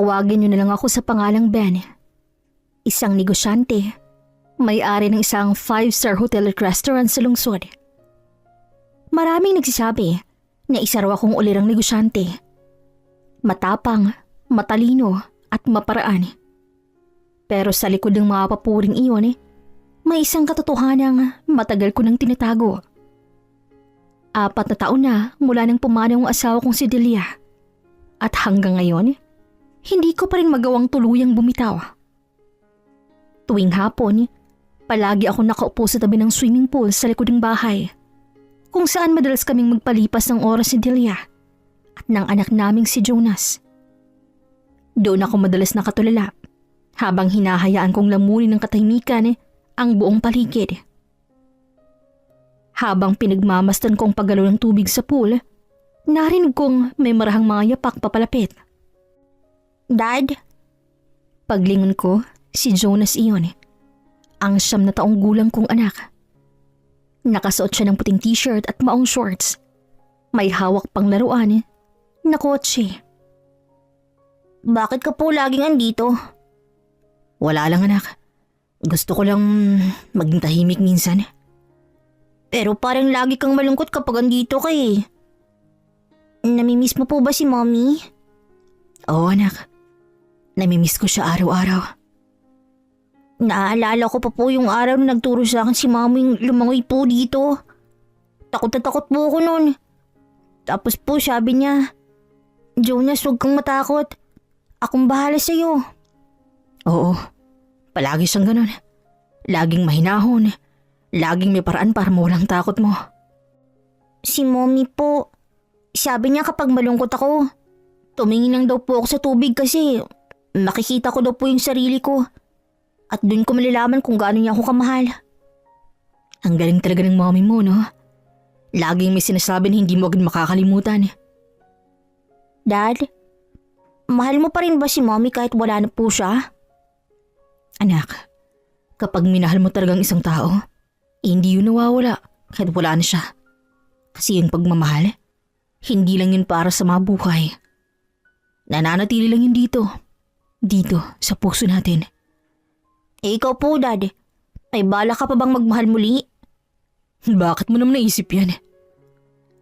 Tawagin niyo na lang ako sa pangalang Ben. Isang negosyante, may-ari ng isang 5-star hotel at restaurant sa lungsod. Maraming nagsasabi na isa raw akong ulirang negosyante. Matapang, matalino at maparaan. Pero sa likod ng mga papuring iyon, may isang katotohanang matagal ko nang tinatago. 4 na taon na mula nang pumanaw ang asawa kong si Delia. At hanggang ngayon, hindi ko pa rin magawang tuluyang bumitaw. Tuwing hapon, palagi ako nakaupo sa tabi ng swimming pool sa likod ng bahay, kung saan madalas kaming magpalipas ng oras si Delia at ng anak naming si Jonas. Doon ako madalas nakatulala habang hinahayaan kong lamunin ng katahimikan ang buong paligid. Habang pinagmamasdan kong paggalaw ng tubig sa pool, narinig kong may marahang mga yapak papalapit. Dad? Paglingon ko, si Jonas iyon. Ang 9 na taong gulang kong anak. Nakasuot siya ng puting t-shirt at maong shorts. May hawak pang laruan na kotse. Bakit ka po laging andito? Wala lang anak. Gusto ko lang maging tahimik minsan. Pero parang lagi kang malungkot kapag andito ka eh. Namimiss mo po ba si Mommy? Oo anak. Namimiss ko siya araw-araw. Naaalala ko pa po yung araw na nagturo sa akin si Mommy lumangoy po dito. Takot na takot po ako nun. Tapos po sabi niya, Jonas, huwag kang matakot. Akong bahala sa'yo. Oo, palagi siyang ganun. Laging mahinahon. Laging may paraan para mawalang takot mo. Si Mommy po, sabi niya kapag malungkot ako, tumingin lang daw po ako sa tubig kasi makikita ko daw po yung sarili ko. At doon ko malalaman kung gaano niya ako kamahal. Ang galing talaga ng mommy mo, no? Laging may sinasabi na hindi mo agad makakalimutan. Dad, mahal mo pa rin ba si Mommy kahit wala na po siya? Anak, kapag minahal mo talagang isang tao, hindi yun nawawala kahit wala na siya. Kasi yung pagmamahal, hindi lang yun para sa mga buhay. Nananatili lang yun dito. Dito, sa puso natin. Eh ikaw po, Dad. May bala ka pa bang magmahal muli? Bakit mo naman naisip yan?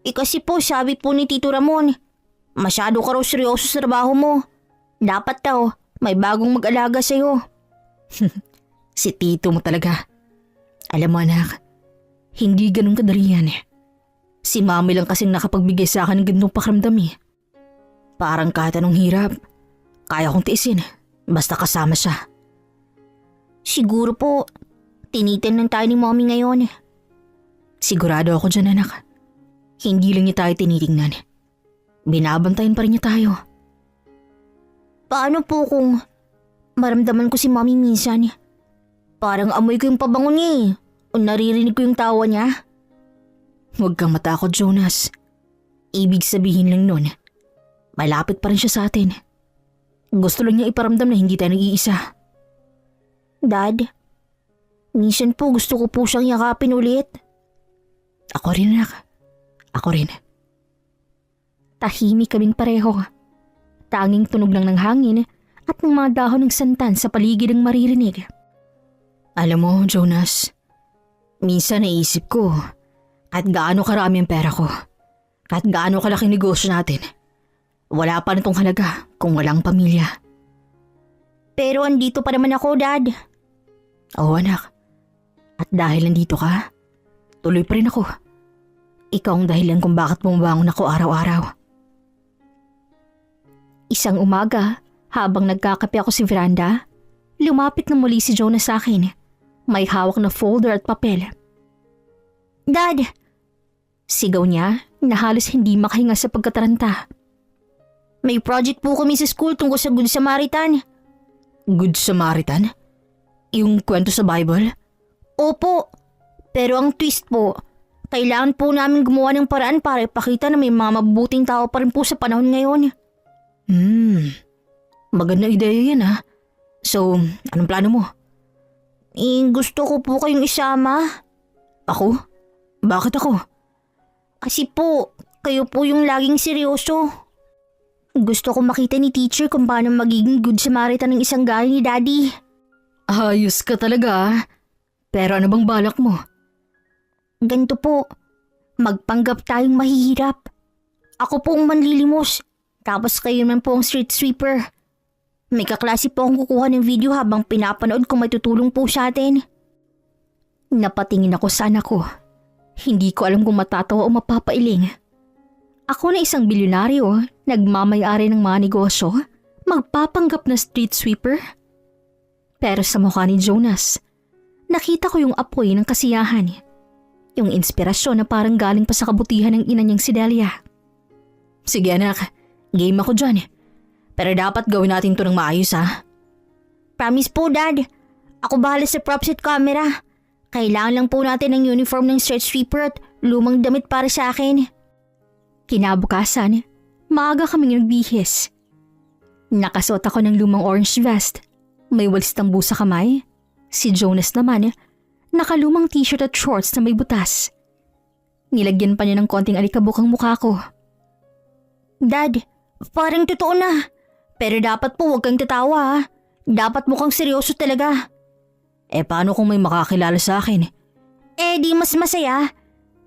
Eh kasi po sabi po ni Tito Ramon, masyado ka raw seryoso sa trabaho mo. Dapat daw, may bagong mag-alaga sa'yo. Si Tito mo talaga. Alam mo anak, hindi ganun kadali yan. Si Mami lang kasing nakapagbigay sa akin ng ganitong pakiramdam eh. Parang kahit anong hirap, kaya kong tiisin, basta kasama siya. Siguro po, tinitingnan tayo ni Mommy ngayon. Sigurado ako dyan anak. Hindi lang niya tayo tinitingnan. Binabantayan pa rin niya tayo. Paano po kung maramdaman ko si Mommy minsan? Parang amoy ko yung pabango niya eh. O naririnig ko yung tawa niya. Huwag kang matakot Jonas. Ibig sabihin lang nun, malapit pa rin siya sa atin. Gusto lang niya iparamdam na hindi tayo nag-iisa. Dad, minsan po gusto ko po siyang yakapin ulit. Ako rin anak. Ako rin. Tahimik kaming pareho. Tanging tunog lang ng hangin at ng mga dahon ng santan sa paligid ang maririnig. Alam mo, Jonas, minsan naisip ko, kahit gaano karami ang pera ko, kahit gaano kalaking negosyo natin, wala pa nitong halaga kung walang pamilya. Pero andito pa naman ako, Dad. Oo anak, at dahil nandito ka, tuloy pa rin ako. Ikaw ang dahilan kung bakit bumabangon ako araw-araw. Isang umaga, habang nagkakape ako sa veranda, lumapit na muli si Jonas sa akin. May hawak na folder at papel. Dad! Sigaw niya na halos hindi makahinga sa pagkataranta. May project po kami sa school tungkol sa Good Samaritan. Good Samaritan? Yung kwento sa Bible? Opo, pero ang twist po, kailangan po namin gumawa ng paraan para ipakita na may mga mabubuting tao pa rin po sa panahon ngayon. Maganda ideya yan ha. So, anong plano mo? Gusto ko po kayong isama. Ako? Bakit ako? Kasi po, kayo po yung laging seryoso. Gusto ko makita ni teacher kung paano magiging good Samaritan ng isang gaya ni Daddy. Ayos ka talaga ah. Pero ano bang balak mo? Ganito po, magpanggap tayong mahihirap. Ako po ang manlilimos, tapos kayo naman po ang street sweeper. May kaklase po akong kukuha ng video habang pinapanood kung may tutulong po sa atin. Napatingin ako sa anak ko. Hindi ko alam kung matatawa o mapapailing. Ako na isang bilyonaryo, nagmamayari ng mga negosyo, magpapanggap na street sweeper. Pero sa mukha ni Jonas, nakita ko yung apoy ng kasiyahan. Yung inspirasyon na parang galing pa sa kabutihan ng ina niyang si Delia. Sige anak, game ako dyan. Pero dapat gawin natin to ng maayos ha. Promise po, Dad. Ako bahala sa props at camera. Kailangan lang po natin ng uniform ng street sweeper at lumang damit para sa akin. Kinabukasan, maaga kaming nagbihis. Nakasuot ako ng lumang orange vest. May walis tambu sa kamay. Si Jonas naman, nakalumang t-shirt at shorts na may butas. Nilagyan pa niya ng konting alikabok ang mukha ko. Dad, parang totoo na. Pero dapat po huwag kang tatawa ha. Dapat mukhang seryoso talaga. Paano kung may makakilala sa akin? Di mas masaya.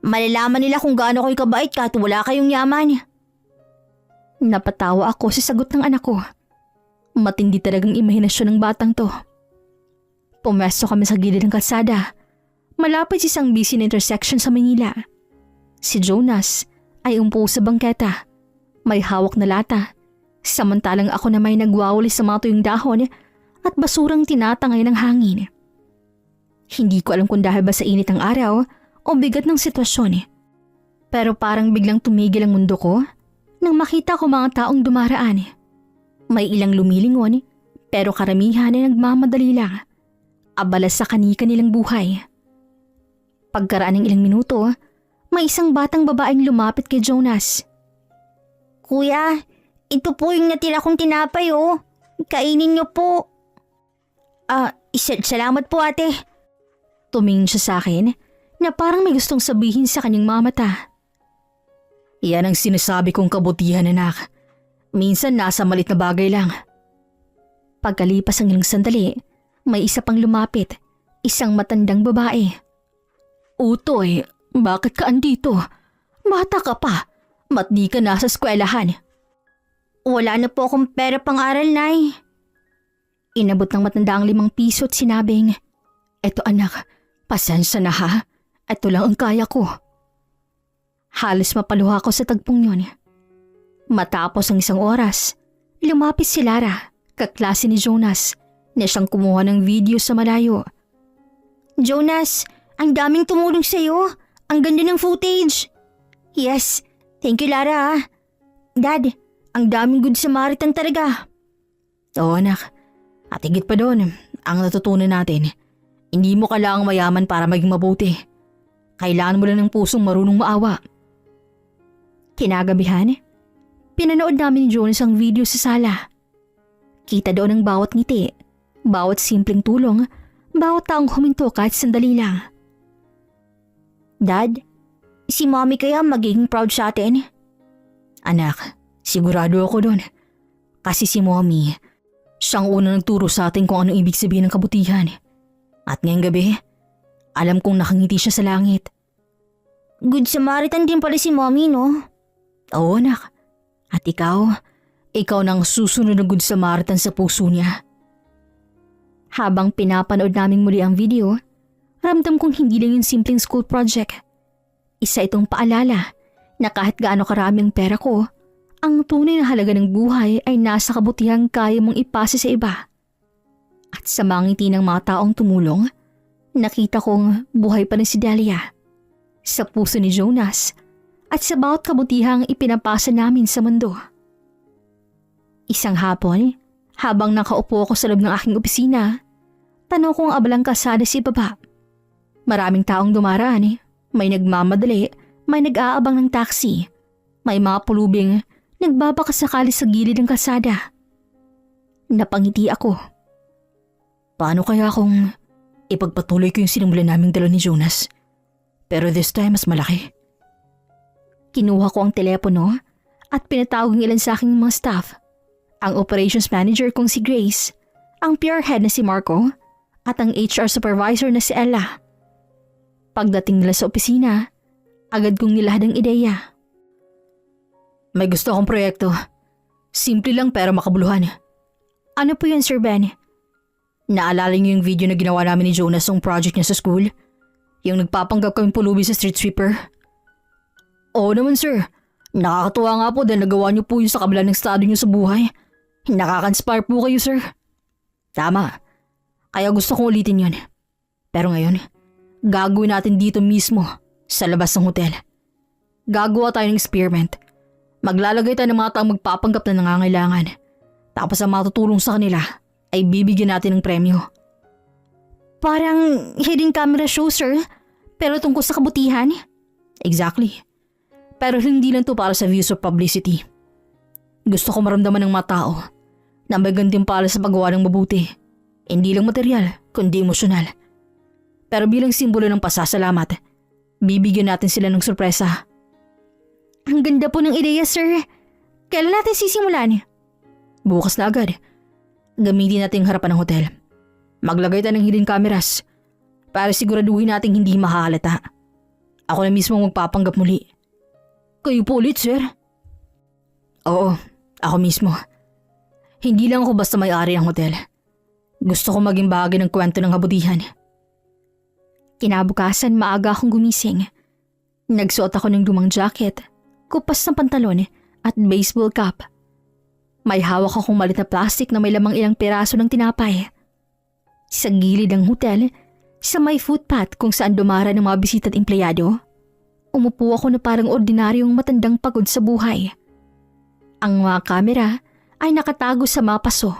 Malalaman nila kung gaano kayo kabait kahit wala kayong yaman. Napatawa ako sa sagot ng anak ko. Matindi talagang imahinasyon ng batang to. Pumesto kami sa gilid ng kalsada. Malapit sa isang busy na intersection sa Manila. Si Jonas ay umpo sa bangketa. May hawak na lata. Samantalang ako na may nagwawali sa mga tuyong dahon at basurang tinatangay ng hangin. Hindi ko alam kung dahil ba sa init ng araw o bigat ng sitwasyon. Pero parang biglang tumigil ang mundo ko nang makita ko mga taong dumaraan. May ilang lumilingon pero karamihan ay nagmamadali lang. Abala sa kani-kanilang buhay. Pagkaraan ng ilang minuto, may isang batang babaeng lumapit kay Jonas. Kuya, ito po yung natira kong tinapay oh. Kainin niyo po. Salamat po ate. Tumingin siya sa akin na parang may gustong sabihin sa kanyang mga mata. Yan ang sinasabi kong kabutihan anak. Minsan nasa malit na bagay lang. Pagkalipas ang ilang sandali, may isa pang lumapit. Isang matandang babae. Utoy, bakit ka andito? Bata ka pa. Ba't di ka nasa eskwelahan? Wala na po akong pera pang-aral, Nay. Inabot ng matanda ang 5 piso at sinabing, "Eto anak, pasensya na ha. Ito lang ang kaya ko." Halos mapaluha ko sa tagpong yun. Matapos ang 1 oras, lumapit si Lara, kaklase ni Jonas, na siyang kumuha ng video sa malayo. Jonas, ang daming tumulong sa'yo. Ang ganda ng footage. Yes, thank you Lara. Dad, ang daming good Samaritan talaga. Oo anak, at higit pa doon, ang natutunan natin, hindi mo kailangang mayaman para maging mabuti. Kailangan mo lang ng pusong marunong maawa. Kinagabihan, pinanood namin ni Jonas ang video sa sala. Kita doon ang bawat ngiti, bawat simpleng tulong, bawat taong huminto kahit sandali lang. Dad, si Mommy kaya magiging proud sa atin? Anak, sigurado ako doon. Kasi si Mommy, siyang unang nagturo sa atin kung ano ibig sabihin ng kabutihan. At ngayong gabi, alam kong nakangiti siya sa langit. Good Samaritan din pala si Mommy, no? Oo anak. At ikaw nang susunod na good Samaritan sa puso niya. Habang pinapanood naming muli ang video, ramdam kong hindi lang yung simpleng school project. Isa itong paalala na kahit gaano karami ang pera ko, ang tunay na halaga ng buhay ay nasa kabutihang kaya mong ipasa sa iba. At sa mga ngiti ng mga taong tumulong, nakita kong buhay pa rin si Delia. Sa puso ni Jonas at sa bawat kabutihang ipinapasa namin sa mundo. Isang hapon, habang nakaupo ako sa loob ng aking opisina, tanong ko ang abalang kalsada sa ibaba. Maraming taong dumaraan, may nagmamadali, may nag-aabang ng taxi, may mga pulubing nagbabakasakali sa gilid ng kalsada. Napangiti ako. Paano kaya kung ipagpatuloy ko yung sinimulan naming dala ni Jonas? Pero this time mas malaki. Kinuha ko ang telepono at pinatawag ng ilan sa aking mga staff. Ang operations manager kong si Grace, ang PR head na si Marco, at ang HR supervisor na si Ella. Pagdating nila sa opisina, agad kong nilahad ang ideya. May gusto akong proyekto. Simple lang pero makabuluhan. Ano po yun, Sir Ben? Naalala niyo yung video na ginawa namin ni Jonas ng project niya sa school? Yung nagpapanggap kaming pulubi sa street sweeper? Oo naman, sir. Nakakatuwa nga po dahil nagawa niyo po yun sa kabila ng estado niyo sa buhay. Nakaka-inspire po kayo, sir. Tama. Kaya gusto kong ulitin yun. Pero ngayon, gagawin natin dito mismo sa labas ng hotel. Gagawa tayo ng experiment. Maglalagay tayo ng mga taong magpapanggap na nangangailangan. Tapos ang matutulong sa kanila ay bibigyan natin ng premyo. Parang hidden camera show, sir. Pero tungkol sa kabutihan? Exactly. Pero hindi lang to para sa views or publicity. Gusto ko maramdaman ng mga tao na may gantimpala sa paggawa ng mabuti. Hindi lang material, kundi emosyonal. Pero bilang simbolo ng pasasalamat, bibigyan natin sila ng sorpresa. Ang ganda po ng ideya, sir. Kailan natin sisimulan? Bukas na agad. Gamitin natin ang harapan ng hotel. Maglagay tayo ng hidden cameras para siguraduhin natin hindi mahahalata. Ako na mismo magpapanggap muli. Kayo po ulit, sir? Oo, ako mismo. Hindi lang ako basta may-ari ng hotel. Gusto ko maging bahagi ng kwento ng kabutihan. Kinabukasan maaga akong gumising. Nagsuot ako ng lumang jacket, kupas ng pantalon at baseball cap. May hawak akong malit na plastic na may lamang ilang piraso ng tinapay. Sa gilid ng hotel, sa may footpath kung saan dumara ng mga bisita at empleyado, umupo ako na parang ordinaryong matandang pagod sa buhay. Ang mga kamera ay nakatago sa mga paso,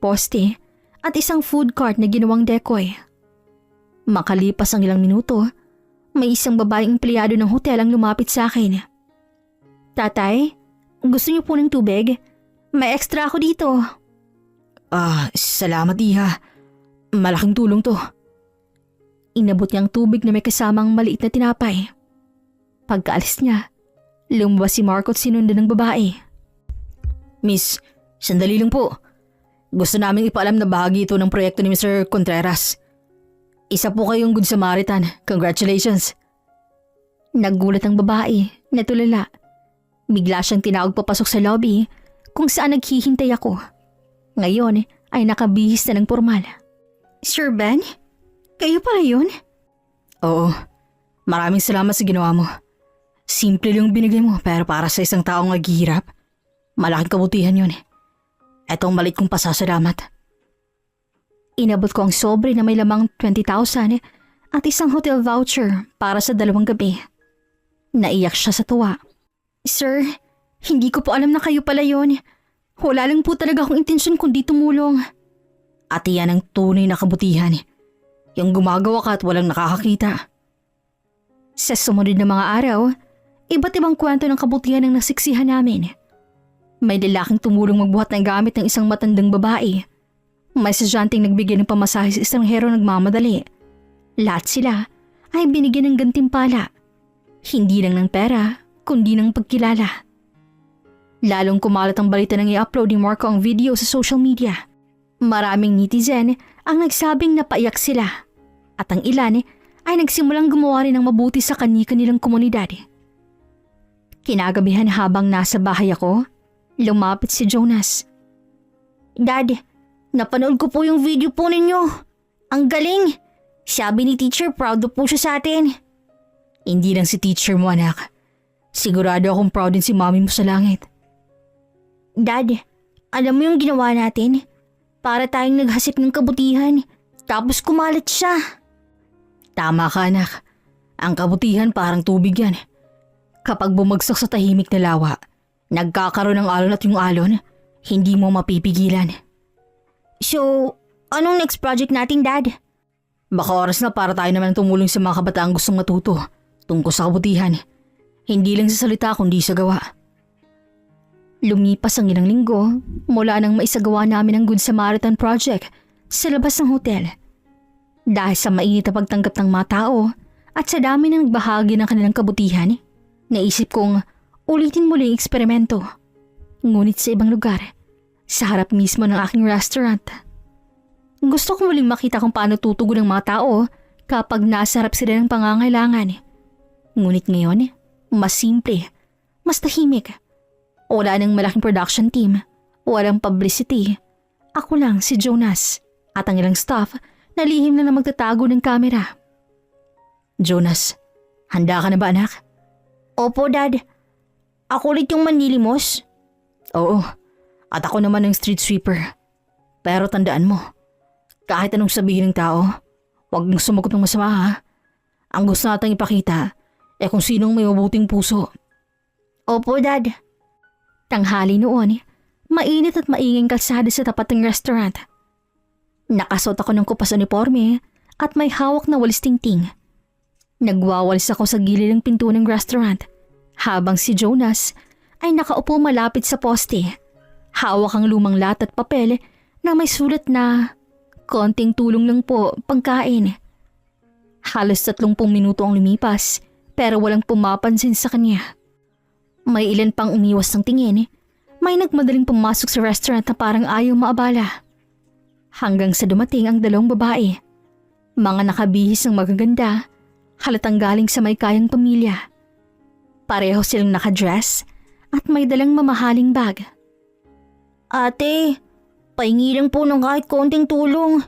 poste at isang food cart na ginawang decoy. Makalipas ang ilang minuto, may isang babaeng empleyado ng hotel ang lumapit sa akin. Tatay, gusto niyo po ng tubig? May extra ako dito. Salamat iha. Malaking tulong to. Inabot niya ang tubig na may kasamang maliit na tinapay. Pagkaalis niya, lumabas si Marco at sinundan ng babae. Miss, sandali lang po. Gusto naming ipaalam na bahagi ito ng proyekto ni Mr. Contreras. Isa po kayong Good Samaritan. Congratulations. Naggulat ang babae, natulala. Bigla siyang tinawag papasok sa lobby kung saan naghihintay ako. Ngayon ay nakabihis na ng pormal. Sir Ben? Kayo pala yun? Oo. Maraming salamat sa ginawa mo. Simple lang binigay mo pero para sa isang taong naghihirap, malaking kabutihan yun. Etong malit kong pasasalamat. Inabot ko ang sobre na may lamang 20,000 at isang hotel voucher para sa 2 gabi. Naiyak siya sa tuwa. Sir, hindi ko po alam na kayo pala yun. Wala lang po talaga akong intensyon kundi tumulong. At iyan ang tunay na kabutihan. Yung gumagawa ka at walang nakakakita. Sa sumunod na mga araw, iba't ibang kwento ng kabutihan ang nasiksihan namin. May lalaking tumulong magbuhat ng gamit ng isang matandang babae. May estudyanteng nagbigay ng pamasahe sa estranghero nagmamadali. Lahat sila ay binigyan ng gantimpala. Hindi lang ng pera, kundi ng pagkilala. Lalong kumalat ang balita nang i-upload ni Marco ang video sa social media. Maraming netizen ang nagsabing napaiyak sila at ang ilan ay nagsimulang gumawa rin ng mabuti sa kani-kanilang komunidad. Kinagabihan habang nasa bahay ako, lumapit si Jonas. Dad, napanood ko po yung video po ninyo. Ang galing! Sabi ni teacher proud po siya sa atin. Hindi lang si teacher mo, anak. Sigurado akong proud din si mami mo sa langit. Dad, alam mo yung ginawa natin? Para tayong naghasik ng kabutihan, tapos kumalat siya. Tama ka, anak. Ang kabutihan parang tubig yan. Kapag bumagsak sa tahimik na lawa, nagkakaroon ng alon at yung alon, hindi mo mapipigilan. So, anong next project natin, Dad? Baka oras na para tayo naman tumulong sa mga kabataang gustong matuto tungkol sa kabutihan. Hindi lang sa salita kundi sa gawa. Lumipas ang ilang linggo mula nang maisagawa namin ang Good Samaritan Project sa labas ng hotel. Dahil sa mainit na pagtanggap ng mga tao at sa dami na nagbahagi ng kanilang kabutihan, naisip kong ulitin muli ang eksperimento. Ngunit sa ibang lugar, sa harap mismo ng aking restaurant. Gusto ko muling makita kung paano tutugon ng mga tao kapag nasa harap sila ng pangangailangan. Ngunit ngayon, mas simple, mas tahimik. Wala nang malaking production team, walang publicity. Ako lang si Jonas at ang ilang staff na lihim na magtatago ng kamera. Jonas, handa ka na ba anak? Opo, Dad. Ako ulit yung manlilimos. Oo, at ako naman ang street sweeper. Pero tandaan mo, kahit anong sabihin ng tao, huwag mong sumagot ng masama ha. Ang gusto nating ipakita ay kung sinong may mabuting puso. Opo, Dad. Tanghali noon, mainit at mainging kalsada sa tapat ng restaurant. Nakasuot ako ng kupas uniforme at may hawak na walis tingting. Nagwawalis ako sa gilid ng pinto ng restaurant habang si Jonas ay nakaupo malapit sa poste. Hawak ang lumang lahat at papel na may sulat na konting tulong lang po pangkain. Halos 30 minuto ang lumipas pero walang pumapansin sa kanya. May ilan pang umiwas ng tingin. May nagmadaling pumasok sa restaurant na parang ayaw maabala. Hanggang sa dumating ang 2 babae. Mga nakabihis ng magaganda, halatang galing sa may kayang pamilya. Pareho silang nakadress at may dalang mamahaling bag. Ate, pahingi lang po ng kahit konting tulong.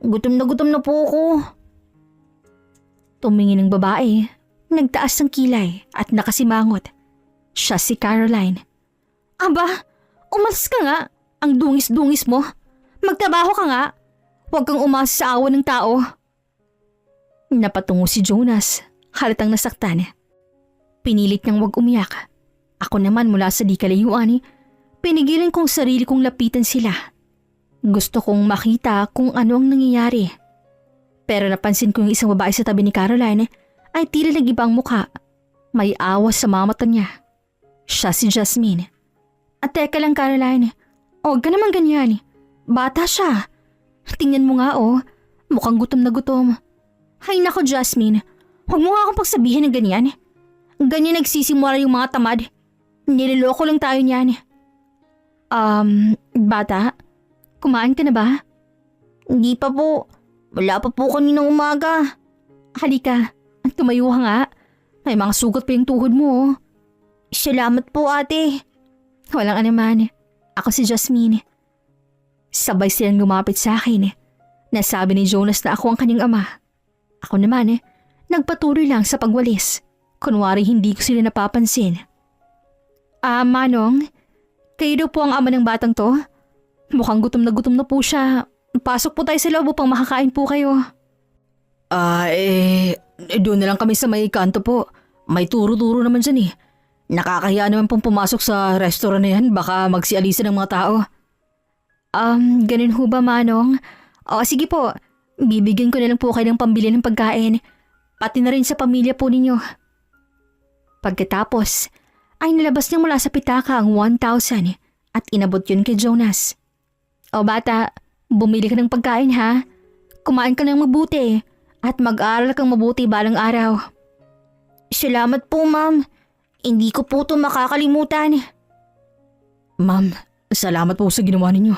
Gutom na po ako. Tumingin ng babae, nagtaas ng kilay at nakasimangot. Siya si Caroline. Aba, umalis ka nga. Ang dungis-dungis mo. Magtrabaho ka nga. Huwag kang umasa sa awa ng tao. Napatungo si Jonas, halatang nasaktan. Pinilit niyang huwag umiyak. Ako naman mula sa di kalayuan, pinigilan kong sarili kong lapitan sila. Gusto kong makita kung ano ang nangyayari. Pero napansin ko yung isang babae sa tabi ni Caroline ay tila nag-ibang mukha. May awas sa mga mata niya. Siya si Jasmine. At teka lang Caroline, huwag ka naman ganyan. Bata siya. Tingnan mo nga mukhang gutom na gutom. Hay nako Jasmine, huwag mo nga akong pagsabihin ng ganyan. Ganyan nagsisimula yung mga tamad. Niloloko lang tayo niyan. Bata, kumain ka na ba? Hindi pa po. Wala pa po kaninang umaga. Halika, tumayo ka nga. May mga sugat pa yung tuhod mo. Salamat po ate. Walang anuman. Ako si Jasmine. Sabay silang lumapit sa akin. Nasabi ni Jonas na ako ang kanyang ama. Ako naman nagpatuloy lang sa pagwalis. Kunwari hindi ko sila napapansin. Manong, kayo daw po ang ama ng batang to? Mukhang gutom na po siya. Pasok po tayo sa loob upang makakain po kayo. Doon na lang kami sa may kanto po. May turo-turo naman dyan Nakakahiya naman pong pumasok sa restaurant na yan. Baka magsialisa ng mga tao. Ganun ho ba, Manong? O, sige po. Bibigyan ko na lang po kayo ng pambili ng pagkain. Pati na rin sa pamilya po ninyo. Pagkatapos, ay nilabas niya mula sa pitaka ang 1,000 at inabot yun kay Jonas. O bata, bumili ka ng pagkain ha. Kumain ka ng mabuti at mag-aral kang mabuti balang araw. Salamat po, Ma'am. Hindi ko po ito makakalimutan. Ma'am, salamat po sa ginawa ninyo.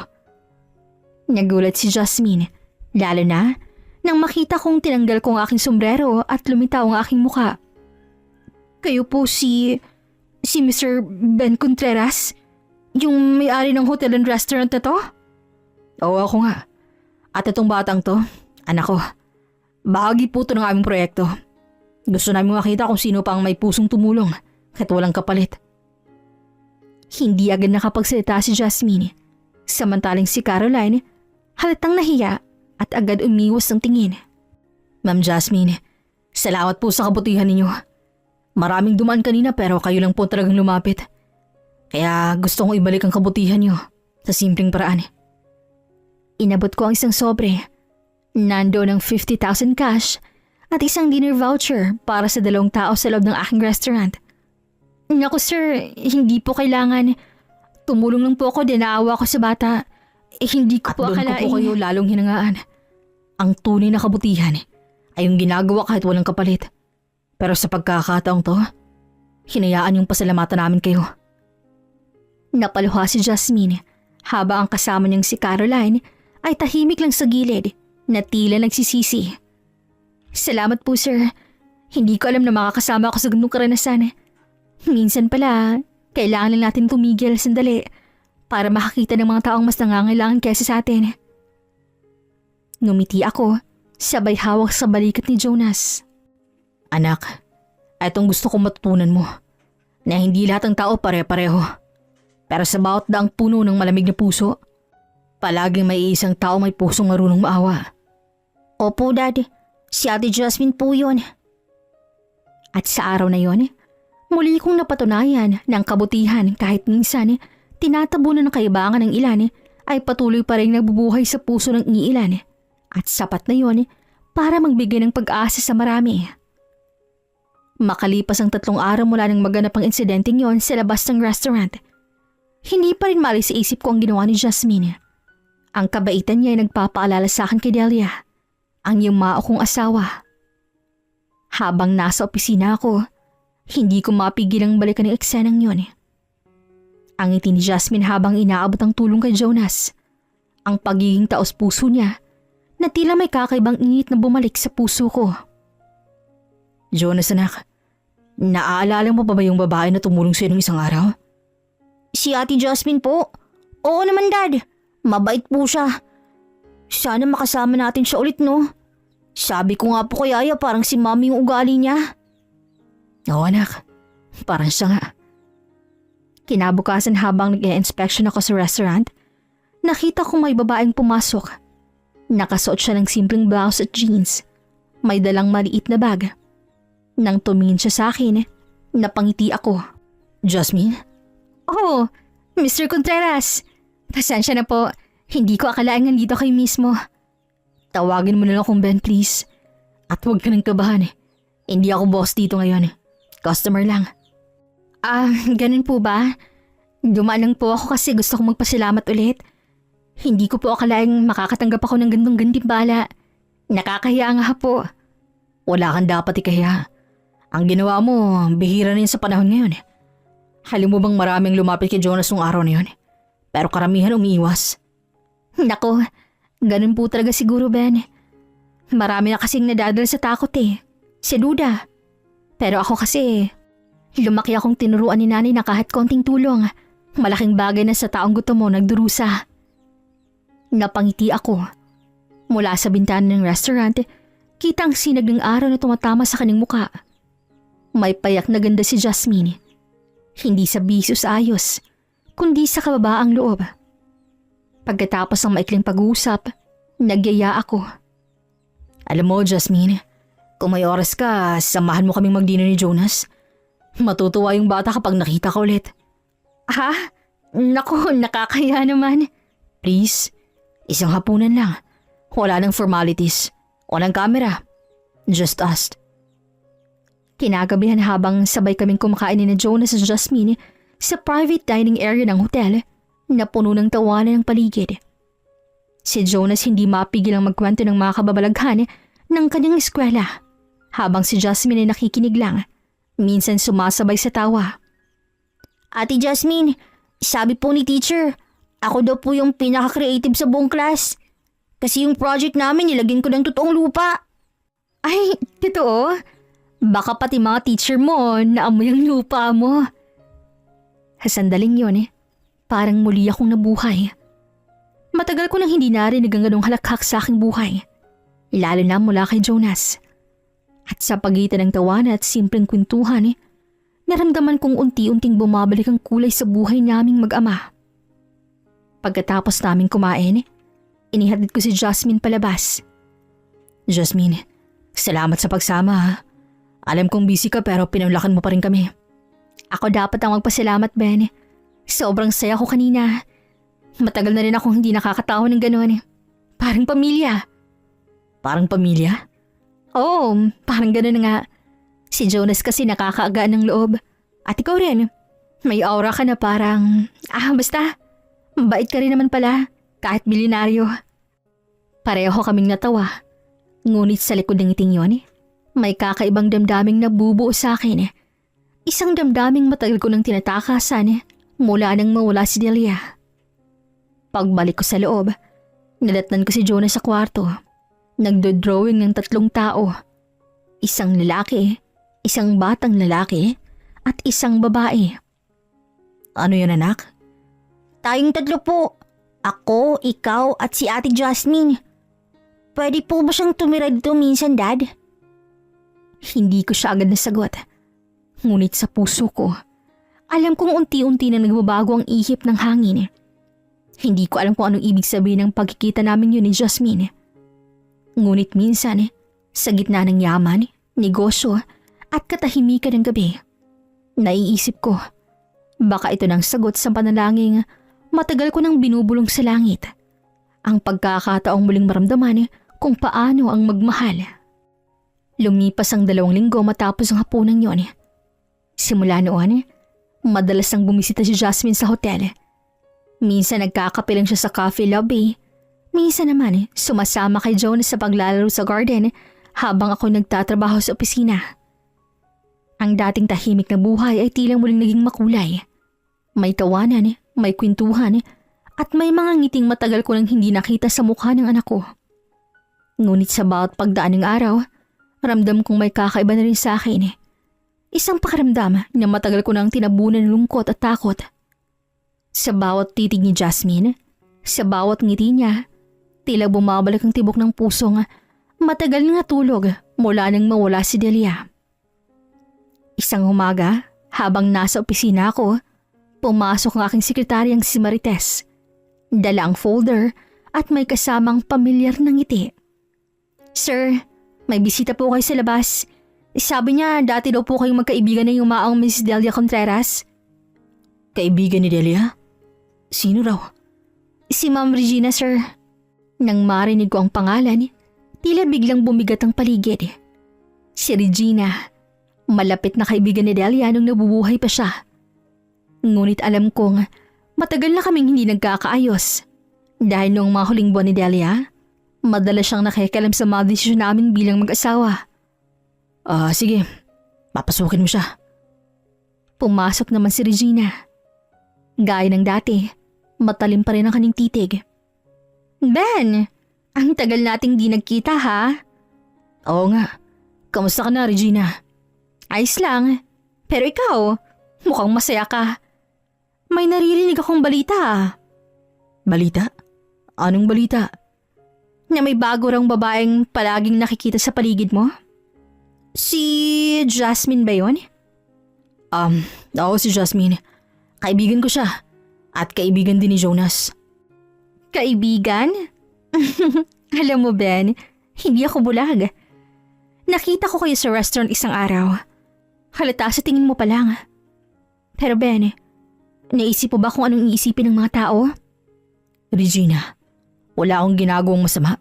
Nagulat si Jasmine, lalo na nang makita kong tinanggal ko ang aking sombrero at lumitaw ang aking muka. Kayo po si Mr. Ben Contreras? Yung may-ari ng hotel and restaurant na to? Oo, ako nga. At itong batang to, anak ko. Bahagi po ito ng aming proyekto. Gusto namin makita kung sino pa ang may pusong tumulong kahit walang kapalit. Hindi agad nakapagsalita si Jasmine. Samantalang si Caroline, halatang nahiya at agad umiwas ng tingin. Ma'am Jasmine, salamat po sa kabutihan ninyo. Maraming dumaan kanina pero kayo lang po talagang lumapit. Kaya gusto kong ibalik ang kabutihan niyo sa simpleng paraan. Inabot ko ang isang sobre. Nandoon ang 50,000 cash at isang dinner voucher para sa 2 tao sa loob ng aking restaurant. Naku sir, hindi po kailangan. Tumulong lang po ako din naawa ko sa bata. Hindi ko po akalain. At doon ko po kayo lalong hinangaan. Ang tunay na kabutihan ay yung ginagawa kahit walang kapalit. Pero sa pagkakataong to, hinayaan yung pasalamatan namin kayo. Napaluha si Jasmine habang ang kasama niyang si Caroline ay tahimik lang sa gilid na tila nagsisisi. Salamat po sir. Hindi ko alam na makakasama ako sa ganung karanasan. Minsan pala, kailangan lang natin tumigil sandali para makakita ng mga taong mas nangangailangan kaysa sa atin. Ngumiti ako, sabay hawak sa balikat ni Jonas. Anak, itong gusto kong matutunan mo, na hindi lahat ng tao pare-pareho. Pero sa bawat daang puno ng malamig na puso, palaging may isang tao may pusong marunong maawa. Opo, Dad. Si Ate Jasmine po yun. At sa araw na yon, muli kong napatunayan ng kabutihan kahit minsan tinatabunan ng kaibangan ng ilan ay patuloy pa rin nagbubuhay sa puso ng iilan. At sapat na yon para magbigay ng pag-asa sa marami. Makalipas ang 3 araw mula nang maganap ang insidenteng yon sa labas ng restaurant, hindi pa rin mali sa isip ko ang ginawa ni Jasmine. Ang kabaitan niya ay nagpapaalala sa akin kay Delia, ang yumao kong asawa. Habang nasa opisina ako, hindi ko mapigil ang balikan ng eksenang yun. Ang ngiti ni Jasmine habang inaabot ang tulong kay Jonas. Ang pagiging taos-puso niya na tila may kakaibang init na bumalik sa puso ko. Jonas anak, naaalala mo pa ba yung babae na tumulong sa'yo nung isang araw? Si Ate Jasmine po? Oo naman, Dad. Mabait po siya. Sana makasama natin siya ulit, no? Sabi ko nga po kay Aya parang si Mami yung ugali niya. Oo anak, parang siya nga. Kinabukasan habang nag-i-inspection ako sa restaurant, nakita ko may babaeng pumasok. Nakasuot siya ng simpleng blouse at jeans. May dalang maliit na bag. Nang tumingin siya sa akin, napangiti ako. Jasmine? Oh, Mr. Contreras. Pasensya na po, hindi ko akalain nandito kayo mismo. Tawagin mo na lang akong Ben please. At huwag ka nang kabahan. Hindi ako boss dito ngayon. Customer lang. Ganun po ba? Dumaan lang po ako kasi gusto kong magpasalamat ulit. Hindi ko po akalaing makakatanggap ako ng gandong gantimpala. Nakakahiya nga po. Wala kang dapat ikahiya. Ang ginawa mo, bihira na yun sa panahon ngayon. Halim mo bang maraming lumapit kay Jonas nung araw na yun? Pero karamihan umiiwas. Nako, ganun po talaga siguro Ben. Marami na kasing nadadala sa takot Si Duda. Pero ako kasi, lumaki akong tinuruan ni nanay na kahit konting tulong, malaking bagay na sa taong gutom mo nagdurusa. Napangiti ako. Mula sa bintana ng restaurant, kita ang sinag ng araw na tumatama sa kanyang muka. May payak na ganda si Jasmine. Hindi sa bisos ayos, kundi sa kababaang loob. Pagkatapos ng maikling pag-uusap, nagyaya ako. Alam mo, Jasmine, kung may oras ka, samahan mo kaming magdino ni Jonas. Matutuwa yung bata kapag nakita ka ulit. Ha? Naku, nakakaya naman. Please, isang hapunan lang. Wala nang formalities. Walang camera. Just us. Kinagabihan habang sabay kaming kumakain ni Jonas at Jasmine sa private dining area ng hotel na puno ng tawanan ng paligid. Si Jonas hindi mapigil ang magkwento ng mga kababalaghan ng kanyang eskwela habang si Jasmine ay nakikinig lang, minsan sumasabay sa tawa. Ate Jasmine, sabi po ni teacher, ako daw po yung pinaka-creative sa buong class. Kasi yung project namin nilagyan ko ng totoong lupa. Ay, totoo? Baka pati mga teacher mo naamoy ang lupa mo. Sa sandaling yun parang muli akong nabuhay. Matagal ko nang hindi narinig ang ganong halakhak sa aking buhay. Lalo na mula kay Jonas. At sa pagitan ng tawanan at simpleng kwentuhan, naramdaman kong unti-unting bumabalik ang kulay sa buhay naming mag-ama. Pagkatapos naming kumain, inihatid ko si Jasmine palabas. Jasmine, salamat sa pagsama ha. Alam kong busy ka pero pinulakan mo pa rin kami. Ako dapat ang magpasalamat, Ben. Sobrang saya ko kanina. Matagal na rin akong hindi nakakatawa ng gano'n. Parang pamilya. Parang pamilya? Oo, parang gano'n nga. Si Jonas kasi nakakaagaan ng loob. At ikaw rin. May aura ka na parang… basta. Mabait ka rin naman pala. Kahit milyonaryo. Pareho kaming natawa. Ngunit sa likod ng ngiting yon, may kakaibang damdaming nabubuo sa akin Isang damdaming matagal ko nang tinatakasan mula nang mawala si Delia. Pagbalik ko sa loob, nadatnan ko si Jonas sa kwarto. Nagdo-drawing ng 3 tao. Isang lalaki, isang batang lalaki, at isang babae. Ano yun, anak? Tayong 3 po. Ako, ikaw at si Ate Jasmine. Pwede po ba siyang tumira dito minsan, Dad? Hindi ko siya agad nasagot. Ngunit sa puso ko, alam kong unti-unti na nagbabago ang ihip ng hangin. Hindi ko alam kung anong ibig sabihin ng pagkikita namin yun ni Jasmine. Ngunit minsan, sa gitna ng yaman, negosyo at katahimikan ng gabi, naiisip ko, baka ito nang sagot sa panalangin matagal ko nang binubulong sa langit. Ang pagkakataong muling maramdaman kung paano ang magmahal. Lumipas ang 2 linggo matapos ang hapunan yon. Simula noon, madalas nang bumisita si Jasmine sa hotel. Minsan nagkakape lang siya sa coffee lobby. Minsan naman sumasama kay Jonas sa paglalaro sa garden habang ako nagtatrabaho sa opisina. Ang dating tahimik na buhay ay tila muling naging makulay. May tawanan, may kwentuhan, at may mga ngiting matagal ko nang hindi nakita sa mukha ng anak ko. Ngunit sa bawat pagdaan ng araw, ramdam kong may kakaiba na rin sa akin. Isang pakiramdam na matagal ko nang tinabunan ng lungkot at takot. Sa bawat titig ni Jasmine, sa bawat ngiti niya, tila bumabalik ang tibok ng pusong matagal na natulog mula nang mawala si Delia. Isang umaga, habang nasa opisina ako, pumasok ang aking sekretaryang si Marites. Dala ang folder at may kasamang pamilyar na ngiti. "Sir, may bisita po kayo sa labas. Sabi niya dati daw po kayong magkaibigan na yumaong Miss Delia Contreras." Kaibigan ni Delia? Sino raw? "Si Ma'am Regina, sir." Nang marinig ko ang pangalan, tila biglang bumigat ang paligid. Si Regina, malapit na kaibigan ni Delia nung nabubuhay pa siya. Ngunit alam kong matagal na kaming hindi nagkakaayos. Dahil noong mga huling buwan ni Delia, madalas siyang nakikialam sa mga desisyon namin bilang mag-asawa. Sige, papasukin mo siya." Pumasok naman si Regina. Gaya ng dati, matalim pa rin ang kanyang titig. "Ben, ang tagal nating di nagkita ha?" Oo nga. Kamusta ka na, Regina? "Ayos lang. Pero ikaw, mukhang masaya ka. May naririnig akong balita." Balita? Anong balita? "Na may bago rang babaeng palaging nakikita sa paligid mo." "Si Jasmine ba yun?" Oo, si Jasmine. Kaibigan ko siya. At kaibigan din ni Jonas. "Kaibigan?" Alam mo, Ben, hindi ako bulag. Nakita ko kayo sa restaurant isang araw. Halata sa tingin mo pa lang. Pero Ben, naisip mo ba kung anong iisipin ng mga tao? Regina, wala akong ginagawang masama.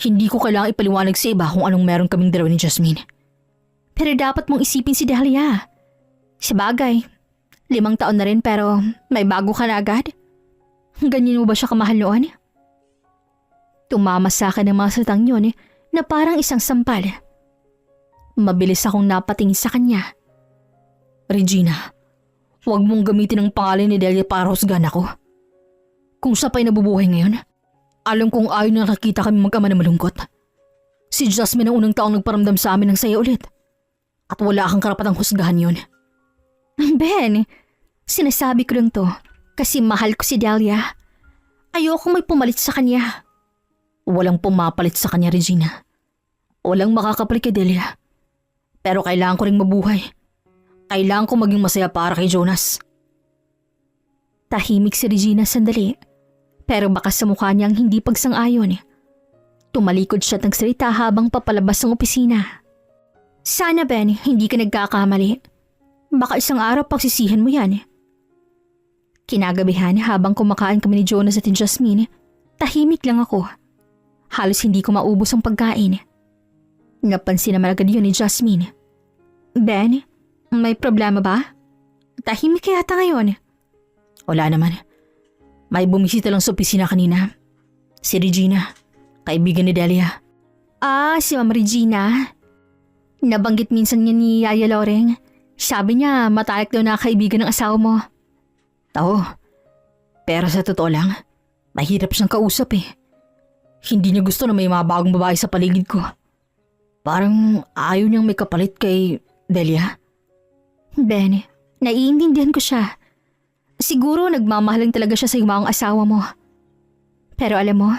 Hindi ko kailangang ipaliwanag sa iba kung anong meron kaming dalawa ni Jasmine. Pero dapat mong isipin si Dahlia. Sabagay, 5 taon na rin pero may bago ka na agad. Ganyan mo ba siya kamahal noon? Tumama sa akin ang mga salitang yun na parang isang sampal. Mabilis akong napatingin sa kanya. Regina, huwag mong gamitin ang pangalan ni Delia para husgahan ako. Kung siya pa'y nabubuhay ngayon, alam kong ayaw na nakakita kami mag-ama na malungkot. Si Jasmine ang unang taong nagparamdam sa amin ng saya ulit. At wala kang karapatang husgahan yun. Ben, sinasabi ko lang to kasi mahal ko si Delia. Ayoko may pumalit sa kanya. Walang pumapalit sa kanya, Regina. Walang makakapalit kay Delia. Pero kailangan ko ring mabuhay. Kailangan ko maging masaya para kay Jonas. Tahimik si Regina sandali. Pero baka sa mukha niyang hindi pagsang-ayon. Tumalikod siya at nagsalita habang papalabas ng opisina. "Sana, Ben, hindi ka nagkakamali. Baka isang araw pagsisihan mo yan." Kinagabihan habang kumakain kami ni Jonas at ni Jasmine, tahimik lang ako. Halos hindi ko maubos ang pagkain. Napansin naman agad yun ni Jasmine. "Ben, may problema ba? Tahimik ka yata ngayon." Wala naman. May bumisita lang sa opisina kanina. Si Regina, kaibigan ni Delia. Si Ma'am Regina. Nabanggit minsan niya ni Yaya Loreng Sabi niya matalik daw na kaibigan ng asawa mo. Oo, pero sa totoo lang, mahirap siyang kausap eh. Hindi niya gusto na may mga bagong babae sa paligid ko. Parang ayaw niyang may kapalit kay Delia. Ben, naiintindihan ko siya. Siguro nagmamahalan talaga siya sa yung mga asawa mo. Pero alam mo,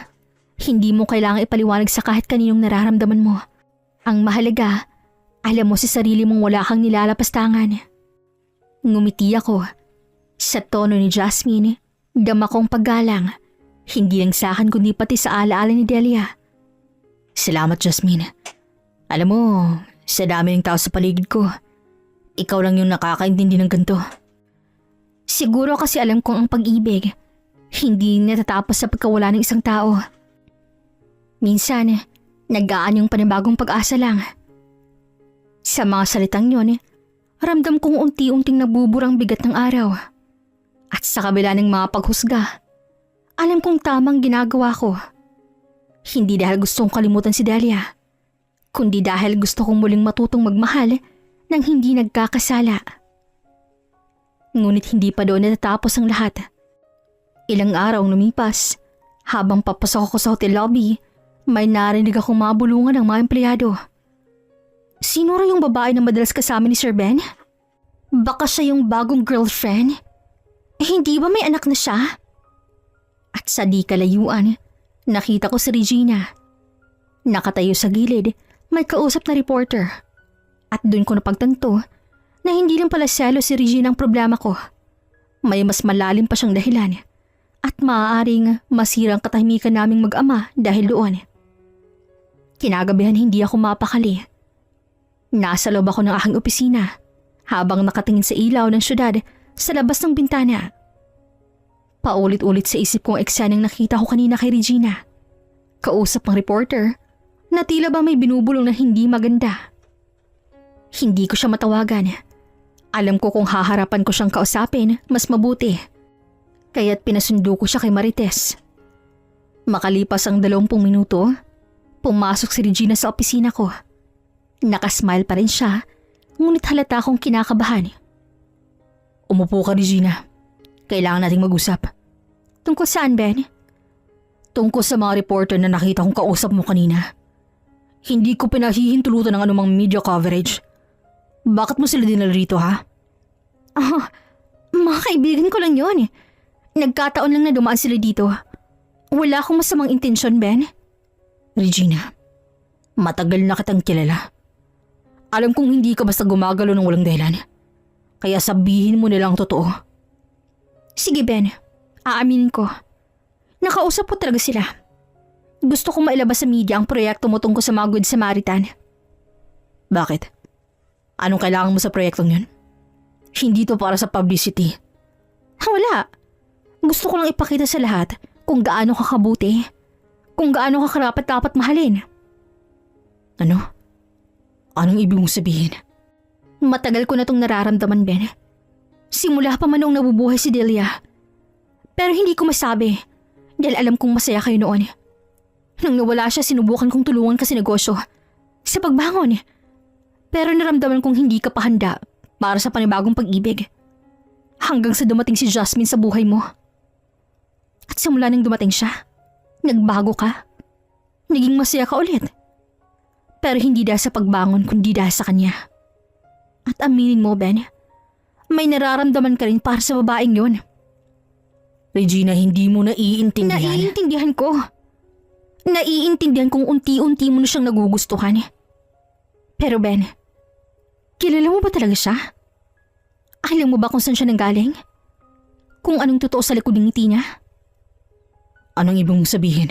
hindi mo kailangang ipaliwanag sa kahit kaninong nararamdaman mo. Ang mahalaga, alam mo sa sarili mong wala kang nilalapastangan. Ngumiti ako. Sa tono ni Jasmine, dama kong paggalang. Hindi lang sa akin kundi pati sa alaala ni Delia. Salamat, Jasmine. Alam mo, sa dami ng tao sa paligid ko, ikaw lang yung nakakaintindi ng ganito. Siguro kasi alam kong ang pag-ibig, hindi natatapos sa pagkawala ng isang tao. Minsan, nag-aan yung panibagong pag-asa lang. Sa mga salitang yon, ramdam kong unti-unting nabuburang bigat ng araw. At sa kabila ng mga paghusga, alam kong tamang ginagawa ko. Hindi dahil gusto kong kalimutan si Delia, kundi dahil gusto kong muling matutong magmahal nang hindi nagkakasala. Ngunit hindi pa doon natatapos ang lahat. Ilang araw lumipas, habang papasok ako sa hotel lobby, may narinig akong mabulungan ng mga empleyado. Sino raw yung babae na madalas kasama ni Sir Ben? Baka siya yung bagong girlfriend? Hindi ba may anak na siya? At sa di kalayuan, nakita ko si Regina. Nakatayo sa gilid, may kausap na reporter. At doon ko napagtanto na hindi lang pala selo si Regina ang problema ko. May mas malalim pa siyang dahilan at maaaring masirang katahimikan naming mag-ama dahil doon. Kinagabihan hindi ako mapakali. Nasa loob ako ng aking opisina habang nakatingin sa ilaw ng syudad sa labas ng bintana. Paulit-ulit sa isip kong eksenang nakita ko kanina kay Regina. Kausap ng reporter na tila ba may binubulong na hindi maganda. Hindi ko siya matawagan. Alam ko kung haharapan ko siyang kausapin, mas mabuti. Kaya't pinasundo ko siya kay Marites. Makalipas ang 20 minuto, pumasok si Regina sa opisina ko. Nakasmile pa rin siya, ngunit halata akong kinakabahan. Umupo ka, Regina. Kailangan nating mag-usap. Tungkol saan, Ben? Tungkol sa mga reporter na nakita kong kausap mo kanina. Hindi ko pinahihintulutan ng anumang media coverage. Bakit mo sila dinala rito, ha? Mga kaibigan ko lang yon. Nagkataon lang na dumaan sila dito. Wala akong masamang intensyon, Ben. Regina, matagal na kitang kilala. Alam kong hindi ka basta gumagalo ng walang dahilan. Kaya sabihin mo nilang totoo. Sige, Ben. Aaminin ko. Nakausap ko talaga sila. Gusto kong mailabas sa media ang proyekto mo tungkol sa mga Good Samaritan. Bakit? Anong kailangan mo sa proyektong yun? Hindi to para sa publicity. Wala. Gusto ko lang ipakita sa lahat kung gaano ka kabuti. Kung gaano ka karapat-dapat mahalin. Ano? Anong ibig mong sabihin? Matagal ko na itong nararamdaman, Ben. Simula pa man nung nabubuhay si Delia. Pero hindi ko masabi dahil alam kong masaya kayo noon. Nang nawala siya, sinubukan kong tulungan ka sa negosyo. Sa pagbangon. Pero naramdaman kong hindi ka pa handa para sa panibagong pag-ibig. Hanggang sa dumating si Jasmine sa buhay mo. At simula nang dumating siya, nagbago ka. Naging masaya ka ulit. Pero hindi dahil sa pagbangon kundi dahil sa kanya. At aminin mo, Ben, may nararamdaman ka rin para sa babaeng yon. Regina, hindi mo naiintindihan. Naiintindihan ko. Naiintindihan kong unti-unti mo na siyang nagugustuhan. Pero Ben, kilala mo ba talaga siya? Alam mo ba kung saan siya nanggaling? Kung anong totoo sa likod ng ngiti niya? Anong ibig mong sabihin?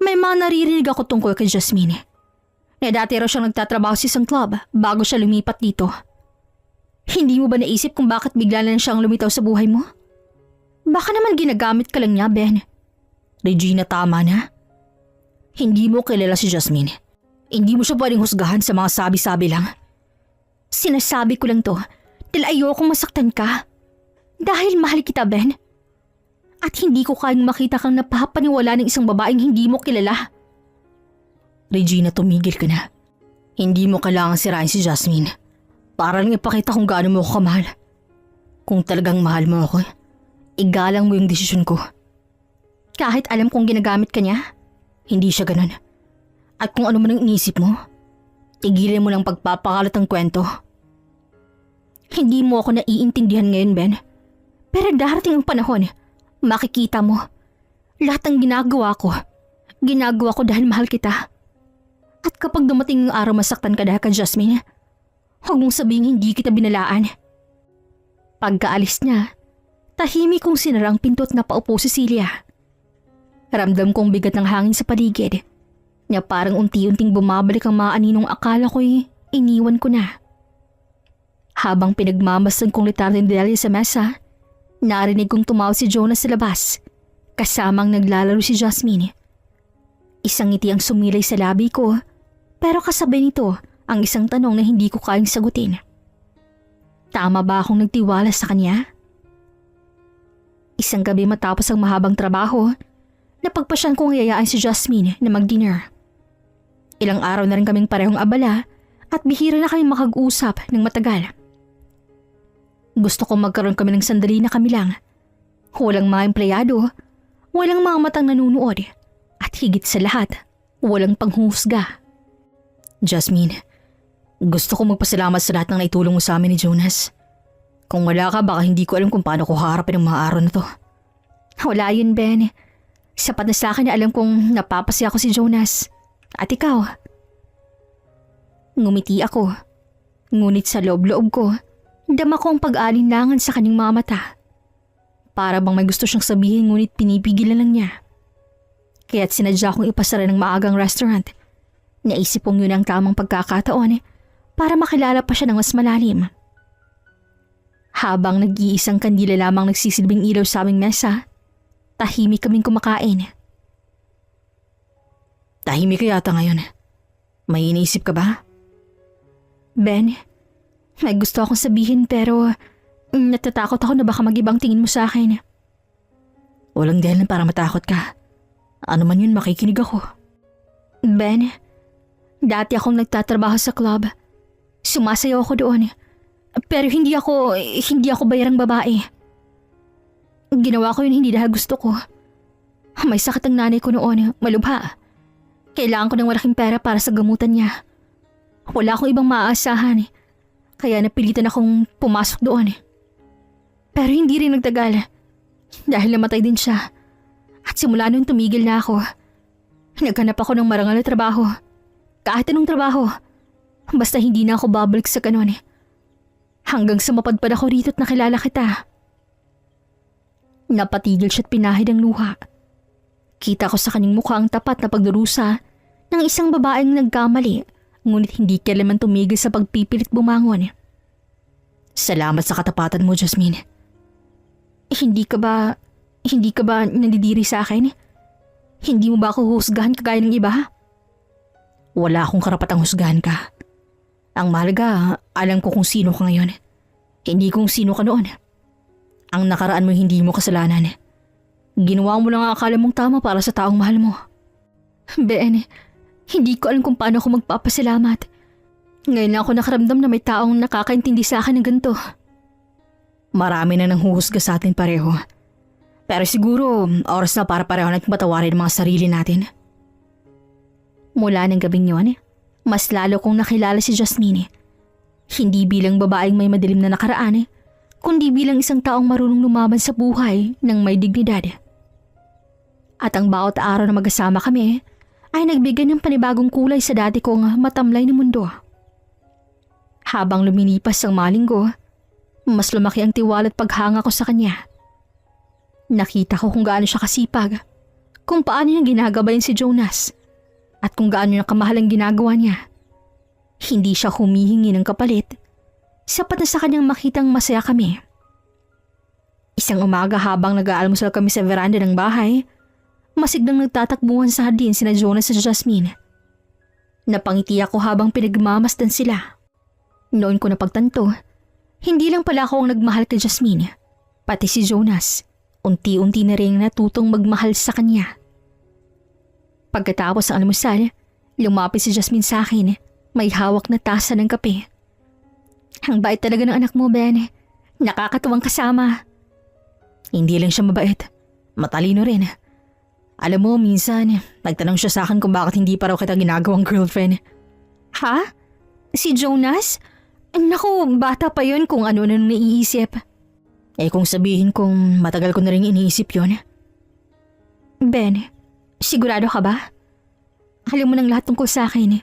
May mga naririnig ako tungkol kay Jasmine. Na dati raw siyang nagtatrabaho sa isang club bago siya lumipat dito. Hindi mo ba naisip kung bakit bigla na lang siyang lumitaw sa buhay mo? Baka naman ginagamit ka lang niya, Ben. Regina, tama na. Hindi mo kilala si Jasmine. Hindi mo siya pwedeng husgahan sa mga sabi-sabi lang. Sinasabi ko lang to dahil ayokong masaktan ka. Dahil mahal kita, Ben. At hindi ko kayang makita kang napapaniwala ng isang babaeng hindi mo kilala. Regina, tumigil ka na. Hindi mo kailangan sirain si Jasmine Para lang ipakita kung gaano mo ako kamahal. Kung talagang mahal mo ako, igalang mo yung desisyon ko. Kahit alam kong ginagamit ka niya, hindi siya ganun. At kung ano man ang inisip mo, tigilan mo lang pagpapakalat ng kwento. Hindi mo ako naiintindihan ngayon, Ben. Pero darating ang panahon, makikita mo. Lahat ng ginagawa ko dahil mahal kita. At kapag dumating ang araw masaktan ka dahil ka, Jasmine, huwag mong sabihing hindi kita binalaan. Pagkaalis niya, tahimik kong sinara ang pinto at napaupo si Celia. Ramdam kong bigat ng hangin sa paligid, na parang unti-unting bumabalik ang mga aninong akala ko'y iniwan ko na. Habang pinagmamasdan kong litardo ni Delia sa mesa, narinig kong tumawag si Jonas sa labas, kasamang naglalaro si Jasmine. Isang ngiti ang sumilay sa labi ko, pero kasabay nito ang isang tanong na hindi ko kayang sagutin. Tama ba akong nagtiwala sa kanya? Isang gabi matapos ang mahabang trabaho, napagpasyan kong yayaan si Jasmine na mag-dinner. Ilang araw na rin kaming parehong abala at bihira na kaming makag-usap ng matagal. Gusto kong magkaroon kami ng sandali na kami lang. Walang mga empleyado, walang mga matang nanunood, at higit sa lahat, walang panghuhusga. Jasmine, gusto kong magpasalamat sa lahat ng naitulong mo sa amin ni Jonas. Kung wala ka, baka hindi ko alam kung paano ko haharapin ang mga araw na to. Wala yun, Ben. Sapat na sa akin na alam kong napapasaya ko si Jonas. At ikaw? Ngumiti ako. Ngunit sa loob-loob ko, dama ko ang pag-alinlangan sa kanyang mga mata. Para bang may gusto siyang sabihin ngunit pinipigilan lang niya. Kaya't sinadya kong ipasara ng maagang restaurant. Naisip kong yun ang tamang pagkakataon para makilala pa siya ng mas malalim. Habang nag-iisang kandila lamang nagsisilbing ilaw sa aming mesa, tahimik kaming kumakain. Tahimik ka yata ngayon. May iniisip ka ba? Ben, may gusto akong sabihin pero natatakot ako na baka mag-ibang tingin mo sa akin. Walang dahilan para matakot ka. Ano man yun, makikinig ako. Ben, dati akong nagtatrabaho sa club. Sumasayaw ako doon. Pero hindi ako bayarang babae. Ginawa ko yun hindi dahil gusto ko. May sakit ang nanay ko noon, malubha. Kailangan ko ng malaking pera para sa gamutan niya. Wala akong ibang maaasahan, kaya napilitan akong pumasok doon. Pero hindi rin nagtagal, dahil namatay din siya. At simula noon tumigil na ako. Naghanap ako ng marangal na trabaho. Kahit anong trabaho. Basta hindi na ako babalik sa ganon. Hanggang sa mapadpad ako rito at nakilala kita. Napatigil siya at pinahid ang luha. Kita ko sa kanyang mukha ang tapat na pagdurusa ng isang babaeng nagkamali, ngunit hindi kailanman tumigil sa pagpipilit bumangon. Salamat sa katapatan mo, Jasmine. Hindi ka ba nandidiri sa akin? Hindi mo ba ako husgahan kagaya ng iba? Wala akong karapatang husgahan ka. Ang mahalaga, alam ko kung sino ka ngayon. Hindi kung sino ka noon. Ang nakaraan mo hindi mo kasalanan. Ginawa mo lang ang akala mong tama para sa taong mahal mo. Ben, hindi ko alam kung paano ako magpapasalamat. Ngayon lang ako nakaramdam na may taong nakakaintindi sa akin ng ganito. Marami na nang huhusga sa atin pareho. Pero siguro, oras na para pareho natin patawarin ang mga sarili natin. Mula ng gabing yun, mas lalo kong nakilala si Jasmine. Hindi bilang babaeng may madilim na nakaraan, kundi bilang isang taong marunong lumaban sa buhay ng may dignidad. At ang bawat araw na magkasama kami ay nagbigay ng panibagong kulay sa dati kong matamlay na mundo. Habang lumilipas ang mga linggo, mas lumaki ang tiwala at paghanga ko sa kanya. Nakita ko kung gaano siya kasipag, kung paano niya ginagabayan si Jonas, at kung gaano niya kamahal ang ginagawa niya. Hindi siya humihingi ng kapalit, sapat na sa kanyang makitang masaya kami. Isang umaga habang nag-aalmusal kami sa veranda ng bahay, masiglang nagtatakbuhan sa hardin sina Jonas at Jasmine. Napangiti ako habang pinagmamasdan sila. Noon ko napagtanto, hindi lang pala ako ang nagmahal kay Jasmine, pati si Jonas. Unti-unti na rin natutong magmahal sa kanya. Pagkatapos ng almusal, lumapit si Jasmine sa akin, may hawak na tasa ng kape. Ang bait talaga ng anak mo, Ben. Nakakatuwang kasama. Hindi lang siya mabait. Matalino rin. Alam mo, minsan, nagtanong siya sa akin kung bakit hindi pa raw kita ginagawang girlfriend. Ha? Si Jonas? Naku, bata pa yon kung ano nang naiisip. Kung sabihin kong matagal ko na rin iniisip yon. Ben, sigurado ka ba? Alam mo ng lahat tungkol sa akin.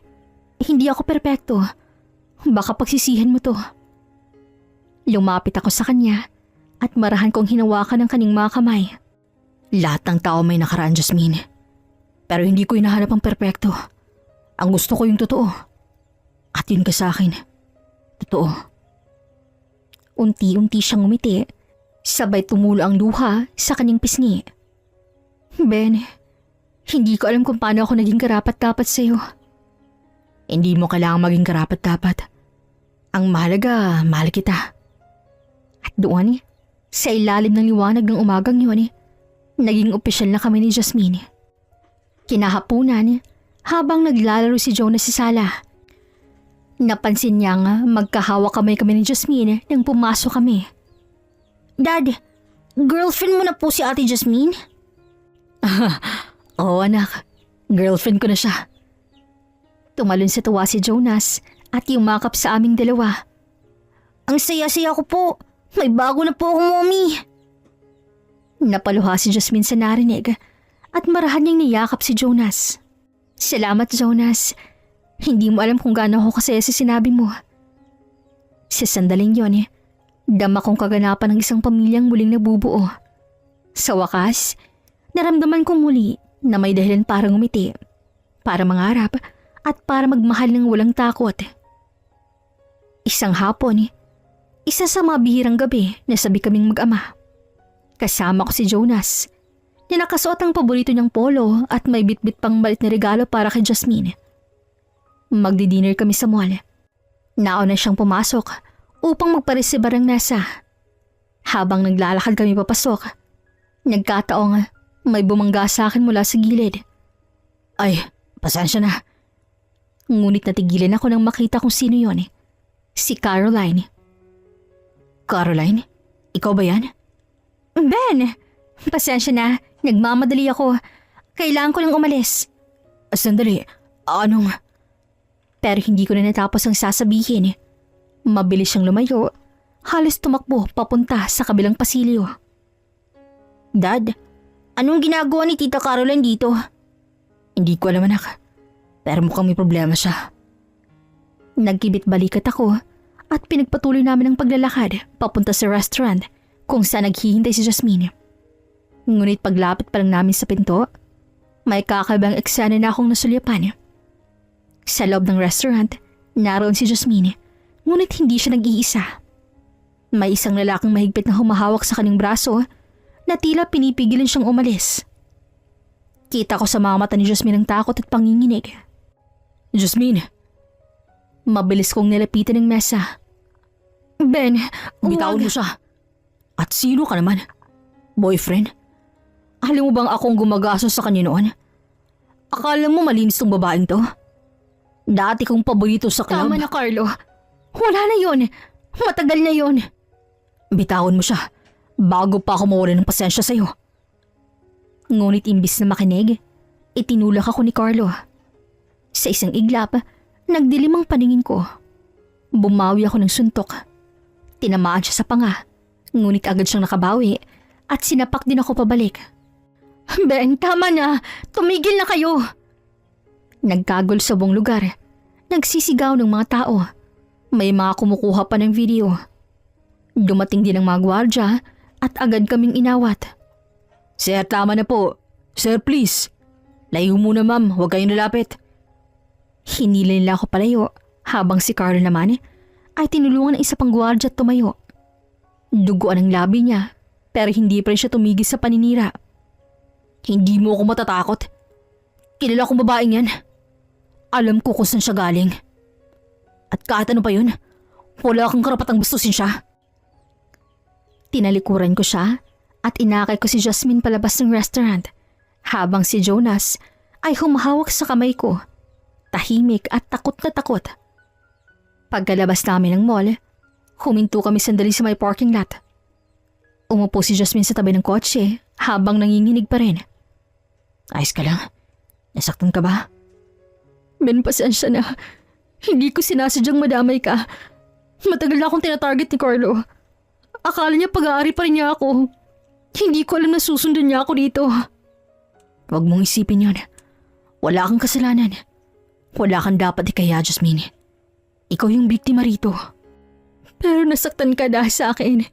Hindi ako perpekto. Baka pagsisihan mo to. Lumapit ako sa kanya at marahan kong hinawakan ng kaning mga kamay. Lahat ng tao may nakaraan, Jasmine. Pero hindi ko hinahanap ang perpekto. Ang gusto ko yung totoo. At yun ka sa akin. Totoo. Unti-unti siyang umiti, sabay tumulo ang luha sa kanyang pisngi. Ben, hindi ko alam kung paano ako naging karapat-dapat sa'yo. Hindi mo kailangang maging karapat-dapat. Ang mahalaga, mahal kita. At doon, sa ilalim ng liwanag ng umagang yun, naging opisyal na kami ni Jasmine. Kinahapunan, habang naglalaro si Jonas sa sala. Napansin niyang magkahawak kami ni Jasmine nang pumasok kami. Dad, girlfriend mo na po si Ate Jasmine? Oo anak, girlfriend ko na siya. Tumalon sa tuwa si Jonas at yumakap sa aming dalawa. Ang saya-saya ko po. May bago na po akong mommy. Napaluha si Jasmine sa narinig at marahan niyang niyakap si Jonas. Salamat, Jonas. Hindi mo alam kung gaano ako kasaya sa sinabi mo. Sa sandaling yon, dama kong kaganapan ng isang pamilyang muling nabubuo. Sa wakas, naramdaman kong muli na may dahilan para ngumiti, para mangarap at para magmahal ng walang takot. Isang hapon, isa sa mga bihirang gabi na sabi kaming mag-ama. Kasama ko si Jonas, na nakasuot ang paborito niyang polo at may bitbit pang malit na regalo para kay Jasmine. Magdi-dinner kami sa mall. Nauna siyang pumasok upang magparesibar ng nasa. Habang naglalakad kami papasok, nagkataong may bumangga sa akin mula sa gilid. Ay, pasensya na. Ngunit natigilan ako nang makita kung sino yon. Si Caroline. Caroline? Ikaw ba yan? Ben, pasensya na. Nagmamadali ako. Kailangan ko lang umalis. Sandali, anong... Pero hindi ko na natapos ang sasabihin. Mabilis siyang lumayo. Halos tumakbo papunta sa kabilang pasilyo. Dad, anong ginagawa ni Tita Caroline dito? Hindi ko alam anak. Pero mukhang may problema siya. Nagkibit balikat ako at pinagpatuloy namin ang paglalakad papunta sa restaurant kung saan naghihintay si Jasmine. Ngunit paglapit pa lang namin sa pinto, may kakaibang eksena na akong nasulyapan. Sa loob ng restaurant, naroon si Jasmine, ngunit hindi siya nag-iisa. May isang lalaking mahigpit na humahawak sa kanyang braso na tila pinipigilan siyang umalis. Kita ko sa mga mata ni Jasmine ang takot at panginginig. Jasmine! Mabilis kong nilapitan ng mesa. Ben, bitawan mo siya. At sino ka naman? Boyfriend? Alam mo bang akong gumagasos sa kanya noon? Akala mo malinis tong babaeng to? Dati kong paborito sa club. Tama na, Carlo. Wala na yon. Matagal na yon. Bitawan mo siya bago pa ako mawala ng pasensya sa'yo. Ngunit imbis na makinig, itinulak ako ni Carlo. Sa isang iglap, nagdilim ang paningin ko. Bumawi ako ng suntok. Tinamaan siya sa panga, ngunit agad siyang nakabawi at sinapak din ako pabalik. Ben, tama na. Tumigil na kayo. Nagkagol sa buong lugar. Nagsisigaw ng mga tao. May mga kumukuha pa ng video. Dumating din ang mga gwardya at agad kaming inawat. Sir, tama na po. Sir, please. Layo muna ma'am, huwag kayong lalapit. Hinila nila ako palayo habang si Carlo naman ay tinulungan ng isa pang gwardya at tumayo. Duguan ang labi niya pero hindi pa rin siya tumigil sa paninira. Hindi mo ako matatakot. Kilala kong babaeng yan. Alam ko kung saan siya galing. At kahit ano pa yun, wala kang karapatang bastusin siya. Tinalikuran ko siya at inakay ko si Jasmine palabas ng restaurant habang si Jonas ay humahawak sa kamay ko, tahimik at takot na takot. Pagkalabas namin ng mall, Huminto kami sandali sa may parking lot. Umupo si Jasmine sa tabi ng kotse habang nanginginig pa rin. Ayos ka lang? Nasaktan ka ba? Ben, pasensya na. Hindi ko sinasadyang madamay ka. Matagal na akong tinatarget ni Carlo. Akala niya pag-aari pa rin niya ako. Hindi ko alam na susundan niya ako dito. Huwag mong isipin yun. Wala kang kasalanan. Wala kang dapat ikaya, Jasmine. Ikaw yung biktima rito. Pero nasaktan ka dahil sa akin.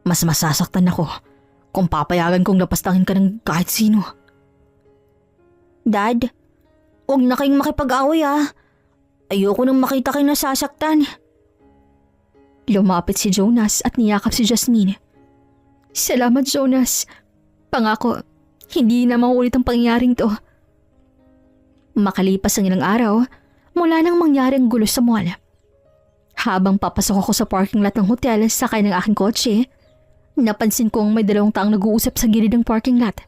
Mas masasaktan ako kung papayagan kong lapastangin ka ng kahit sino. Dad, huwag na kayong makipag-away Ayoko nang makita kayo nasasaktan. Lumapit si Jonas at niyakap si Jasmine. Salamat, Jonas. Pangako, hindi na maulit ang pangyayaring to. Makalipas ang ilang araw, mula nang mangyari ang gulo sa mall. Habang papasok ako sa parking lot ng hotel sakay ng aking kotse, napansin kong may dalawang taong nag-uusap sa gilid ng parking lot.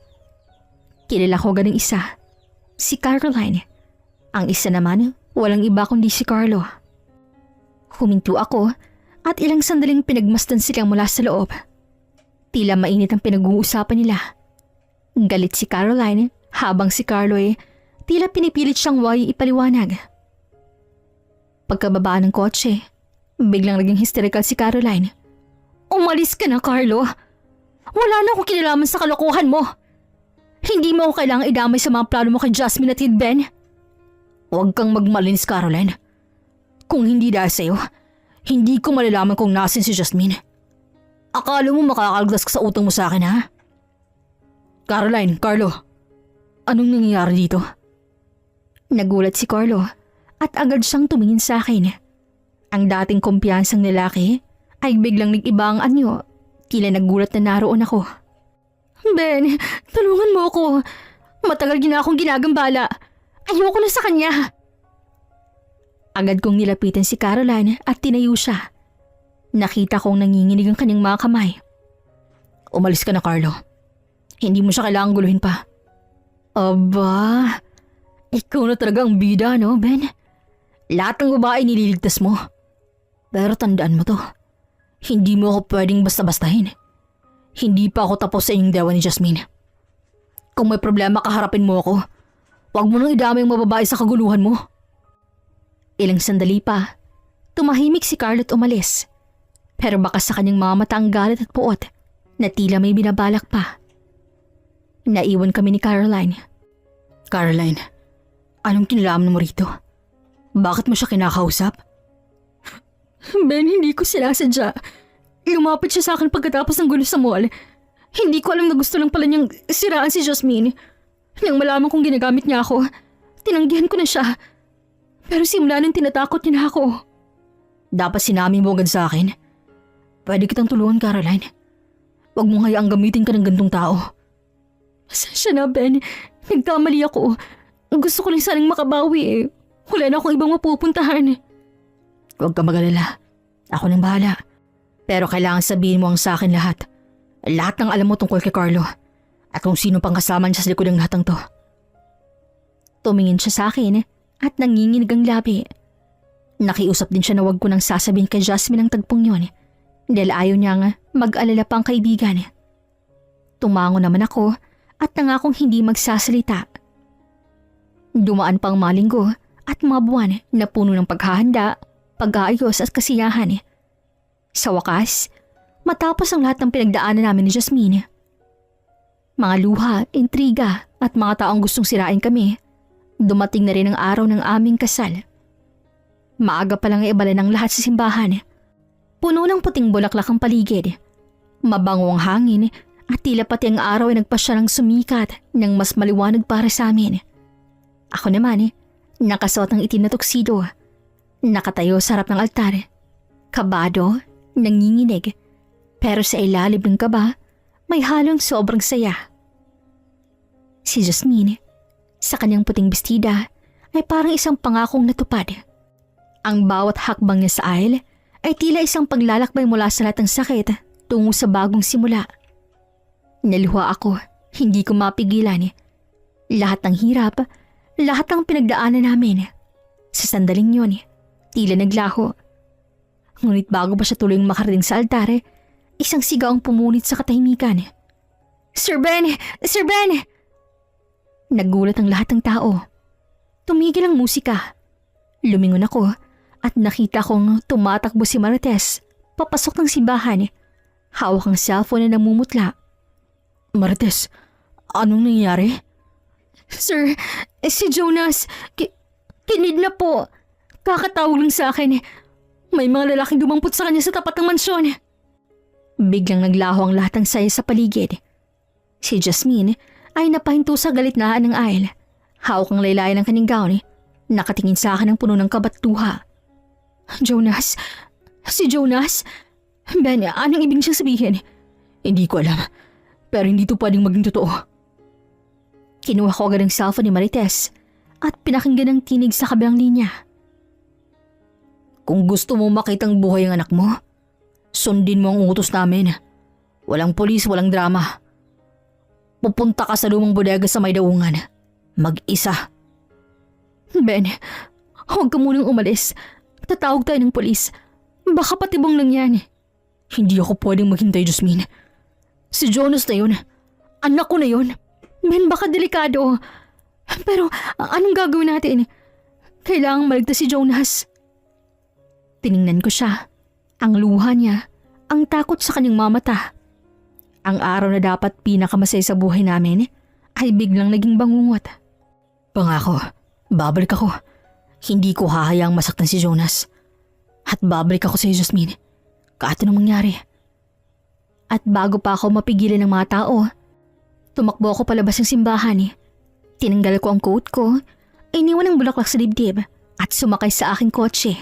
Kilala ko ganing isa, si Caroline. Ang isa naman, walang iba kundi si Carlo. Huminto ako at ilang sandaling pinagmasdan silang mula sa loob. Tila mainit ang pinag-uusapan nila. Galit si Caroline habang si Carlo tila pinipilit siyang ipaliwanag. Pagkababa ng kotse, biglang naging hysterical si Caroline. Umalis ka na, Carlo. Wala na akong kinalaman sa kalokohan mo. Hindi mo ako kailangang idamay sa mga plano mo kay Jasmine at kay Ben. Huwag kang magmalinis, Caroline. Kung hindi dahil sa'yo, hindi ko malalaman kung nasin si Jasmine. Akala mo makakalagdas ka sa utang mo sa akin, ha? Caroline, Carlo, anong nangyayari dito? Nagulat si Carlo at agad siyang tumingin sa akin. Ang dating kumpiyansang lalaki ay biglang nag-iba ang anyo. Tila nagulat na naroon ako. Ben, tulungan mo ako. Matagal na akong ginagambala. Ayoko na sa kanya. Agad kong nilapitan si Caroline at tinayo siya. Nakita kong nanginginig ang kanyang mga kamay. Umalis ka na, Carlo. Hindi mo siya kailangang guluhin pa. Aba, ikaw na talaga ang bida, no, Ben? Lahat ng babae nililigtas mo. Pero tandaan mo to, hindi mo ako pwedeng basta-bastahin. Hindi pa ako tapos sa inyong dewa ni Jasmine. Kung may problema, kaharapin mo ako. Huwag mo nang idamay ang mababae sa kaguluhan mo. Ilang sandali pa, tumahimik si Carlo at umalis. Pero baka sa kanyang mga mata ang galit at puot na tila may binabalak pa. Naiwan kami ni Caroline. Caroline, anong kinalaman mo rito? Bakit mo siya kinakausap? Ben, hindi ko sinasadya. Lumapit siya sa akin pagkatapos ng gulo sa mall. Hindi ko alam na gusto lang pala niyang siraan si Jasmine. Nang malaman kong ginagamit niya ako, tinanggihan ko na siya. Pero simula nang tinatakot niya na ako. Dapat sinabi mo agad sa akin. Pwede kitang tulungan, Caroline. Huwag mo hayaang gamitin ka ng gantong tao. Pasensya na, Ben. Nagkamali ako. Gusto ko lang sanang makabawi . Wala na akong ibang mapupuntahan. Huwag ka mag-alala. Ako nang bahala. Pero kailangan sabihin mo ang sa akin lahat. Lahat ng alam mo tungkol kay Carlo. At kung sino pang kasama niya sa likod ng lahat ng to. Tumingin siya sa akin at nanginginig ang labi. Nakiusap din siya na huwag ko nang sasabihin kay Jasmine ang tagpong yun. Dahil ayaw niyang mag-alala pa ang kaibigan. Tumango naman ako at nangakong hindi magsasalita. Dumaan pang mga linggo at mga buwan na puno ng paghahanda, pag-aayos at kasiyahan. Sa wakas, matapos ang lahat ng pinagdaanan namin ni Jasmine. Mga luha, intriga at mga taong gustong sirain kami, dumating na rin ang araw ng aming kasal. Maaga pa lang iabala ng lahat sa simbahan. Puno ng puting bulaklak ang paligid. Mabango ang hangin at tila pati ang araw ay nagpasya ng sumikat ng mas maliwanag para sa amin. Ako naman, nakasuot ng itim na tuxedo. Nakatayo sa harap ng altar. Kabado, nanginginig. Pero sa ilalim ng kaba, may halong sobrang saya. Si Jasmine, sa kanyang puting bestida, ay parang isang pangakong natupad. Ang bawat hakbang niya sa aisle ay tila isang paglalakbay mula sa lahat ng sakit tungo sa bagong simula. Naluha ako, hindi ko mapigilan. Lahat ng hirap, lahat ng pinagdaanan namin. Sa sandaling yun, tila naglaho. Ngunit bago pa siya tuluyang makarating sa altare, isang sigaw ang pumunit sa katahimikan. Sir Ben! Sir Ben! Nagulat ang lahat ng tao. Tumigil ang musika. Lumingon ako at nakita kong tumatakbo si Marites papasok ng simbahan. Hawak ang cellphone na namumutla. Marites, anong nangyari? Sir, si Jonas, kinidnap po. Kakatawag lang sa akin. May mga lalaking dumampot sa kanya sa tapat ng mansyon. Biglang naglaho ang lahat ng saya sa paligid. Si Jasmine ay napahinto sa galitnaan ng aisle. Hawak ang laylayan ng kanyang gown. Nakatingin sa akin ng puno ng kabat-luha. Jonas? Si Jonas? Ben, anong ibig siyang sabihin? Hindi ko alam. Pero hindi to pwedeng maging totoo. Kinuha ko agad ang cellphone ni Marites at pinakinggan ang tinig sa kabilang linya. Kung gusto mo makitang buhay ang anak mo, sundin mo ang utos namin. Walang polis, walang drama. Pupunta ka sa lumang bodega sa may daungan. Mag-isa. Ben, huwag ka munang umalis. Tatawag tayo ng polis. Baka patibong lang yan. Hindi ako pwedeng maghintay, Jasmine. Si Jonas na yun. Anak ko na yun. Ben, baka delikado. Pero anong gagawin natin? Kailangang maligtas si Jonas. Tiningnan ko siya. Ang luha niya, ang takot sa kanyang mamata. Ang araw na dapat pinakamasaya sa buhay namin ay biglang naging bangungot. Pangako, babalik ako. Hindi ko hahayaang masaktan si Jonas. At babalik ako sa iyo, Jasmine. Kahit anong mangyari. At bago pa ako mapigilan ng mga tao, tumakbo ako palabas ng simbahan. Tinanggal ko ang coat ko, iniwan ang bulaklak sa dibdib at sumakay sa aking kotse.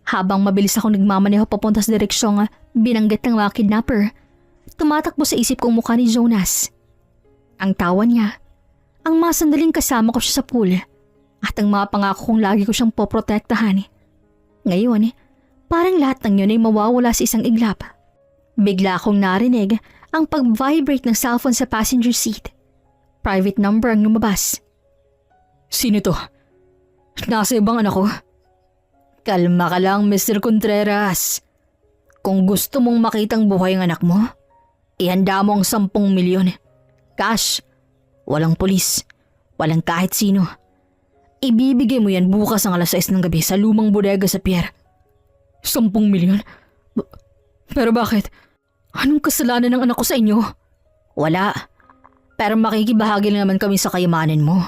Habang mabilis akong nagmamaneho papunta sa direksyong binanggit ng mga kidnapper, tumatakbo sa isip kong mukha ni Jonas. Ang tawa niya, ang mga sandaling kasama ko siya sa pool, at ang mga pangako kong lagi ko siyang poprotektahan. Ngayon, parang lahat ng yun ay mawawala sa isang iglap. Bigla akong narinig ang pag-vibrate ng cellphone sa passenger seat. Private number ang lumabas. Sino to? Nasa ibang anak ko? Kalma ka lang, Mr. Contreras. Kung gusto mong makitang buhay ang anak mo, ihanda mo ang 10 milyon. Cash. Walang polis. Walang kahit sino. Ibibigay mo yan bukas ang 6:00 ng gabi sa lumang bodega sa pier. 10 milyon? Pero bakit? Anong kasalanan ng anak ko sa inyo? Wala. Pero makikibahagi lang naman kami sa kayamanan mo.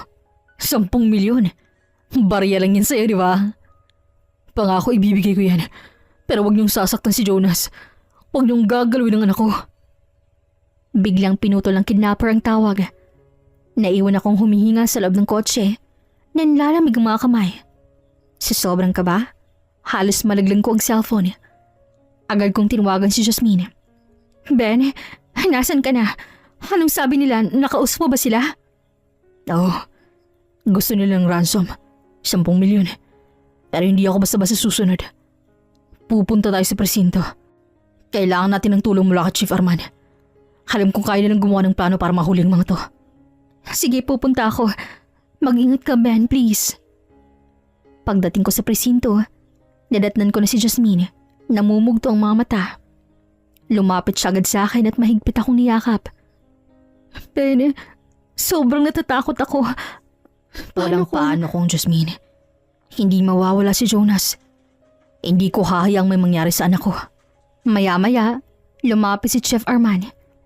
10 milyon? Barya lang yan sa'yo, di ba? Pangako ibibigay ko yan. Pero wag niyong sasaktan si Jonas. Wag niyong gagalawin ang anak ko. Biglang pinutol ng kidnapper ang tawag. Naiwan akong humihinga sa loob ng kotse. Nanlalamig ang mga kamay. Sa sobrang kaba, halos malaglang ko ang cellphone. Agad kong tinawagan si Jasmine. Ben, nasan ka na? Anong sabi nila? Nakausap mo ba sila? Oo. Gusto nilang ransom. 10 milyon. Pero hindi ako basta-basta susunod. Pupunta tayo sa presinto. Kailangan natin ng tulong mula kay Chief Arman. Alam kong kaya nilang gumawa ng plano para mahuli ang mga to. Sige, pupunta ako. Mag-ingat ka, Ben, please. Pagdating ko sa presinto, nadatnan ko na si Jasmine. Namumugto ang mga mata. Lumapit siya agad sa akin at mahigpit akong niyakap. Ben, sobrang natatakot ako. Walang paano kung Jasmine. Hindi mawawala si Jonas. Hindi ko hahayang may mangyari sa anak ko. Maya-maya, lumapit si Chief Arman,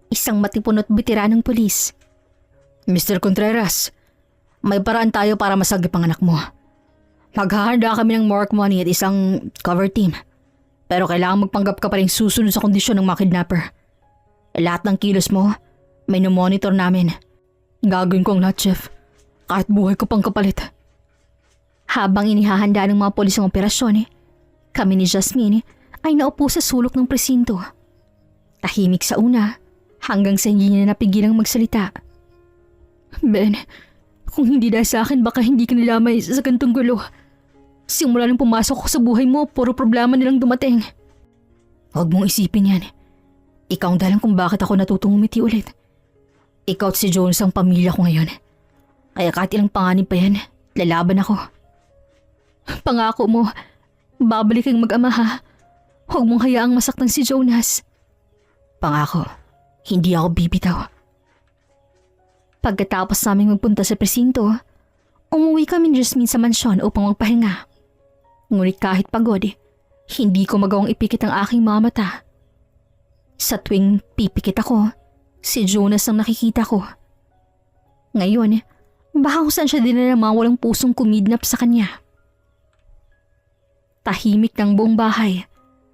isang matipon at bitiranong pulis. Mr. Contreras, may paraan tayo para masagip ang anak mo. Maghahanda kami ng mark money at isang cover team. Pero kailangan magpanggap ka pa rin susunod sa kondisyon ng mga kidnapper. Lahat ng kilos mo, may monitor namin. Gagawin ko ang lahat, Chef. Kahit buhay ko pang kapalit. Habang inihahanda ng mga polis ang operasyon, kami ni Jasmine ay naupo sa sulok ng presinto. Tahimik sa una, hanggang sa hindi niya napigilang magsalita. Ben, kung hindi dahil sa akin baka hindi ka nilamay sa gantong gulo. Simula nang pumasok ko sa buhay mo, puro problema nilang dumating. Huwag mong isipin yan. Ikaw ang dahilan kung bakit ako natutong umiti ulit. Ikaw at si Jones ang pamilya ko ngayon. Kaya kahit ilang panganib pa yan, lalaban ako. Pangako mo, Babalik kang mag-ama ha. Huwag mong hayaang masaktan si Jonas. Pangako, hindi ako bibitaw. Pagkatapos naming magpunta sa presinto, umuwi kami ni Jasmine sa mansyon upang magpahinga. Ngunit kahit pagod, hindi ko magawang ipikit ang aking mga mata. Sa tuwing pipikit ako, si Jonas ang nakikita ko. Ngayon, baka kung saan siya dinala ng mga walang pusong kumidnap sa kanya. Tahimik ng buong bahay.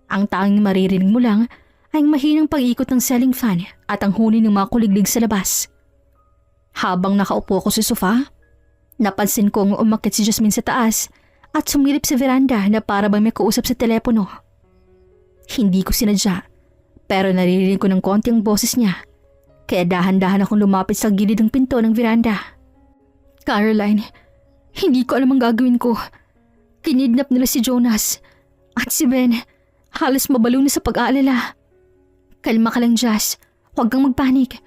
Ang tanging maririnig mo lang ay ang mahinang pag-ikot ng ceiling fan at ang huni ng mga kuliglig sa labas. Habang nakaupo ako sa sofa, napansin kong umakyat si Jasmine sa taas at sumilip sa veranda na para bang may kausap sa telepono. Hindi ko sinadya, pero naririnig ko ng konti ang boses niya, kaya dahan-dahan akong lumapit sa gilid ng pinto ng veranda. Caroline, hindi ko alam ang gagawin ko. Kinidnap nila si Jonas at si Ben. Halos mabalo na sa pag-aalala. Kalma ka lang, Jazz. Huwag kang magpanik.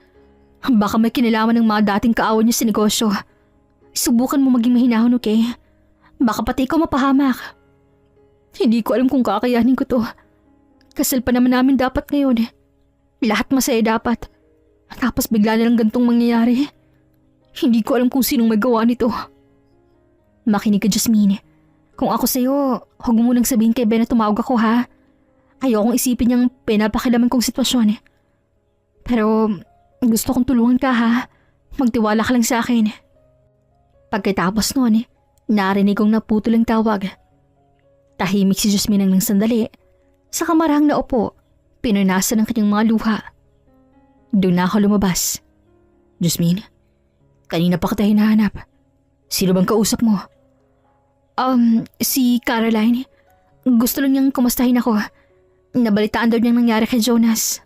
Baka may kinalaman ng mga dating kaawan niya sa negosyo. Subukan mo maging mahinahon, okay? Baka pati ikaw mapahamak. Hindi ko alam kung kakayanin ko to. Kasal pa naman namin dapat ngayon. Lahat masaya dapat. Tapos bigla na lang gantong mangyayari. Hindi ko alam kung sinong may gawa nito. Makinig ka, Jasmine. Kung ako sa'yo, huwag mo munang sabihin kay Ben na tumawag ako, ha? Ayokong isipin niyang pinapakilaman kong sitwasyon. Pero gusto kong tulungan ka, ha? Magtiwala ka lang sa akin. Pagkatapos noon, narinig kong naputol ang tawag. Tahimik si Jasmine ng sandali. Sa kamarahang naupo, pinunasan ng kanyang mga luha. Doon na ako lumabas. Jasmine, kanina pa kita hinahanap. Sino bang kausap mo? Si Caroline. Gusto lang niyang kumustahin ako. Nabalitaan daw niyang nangyari kay Jonas.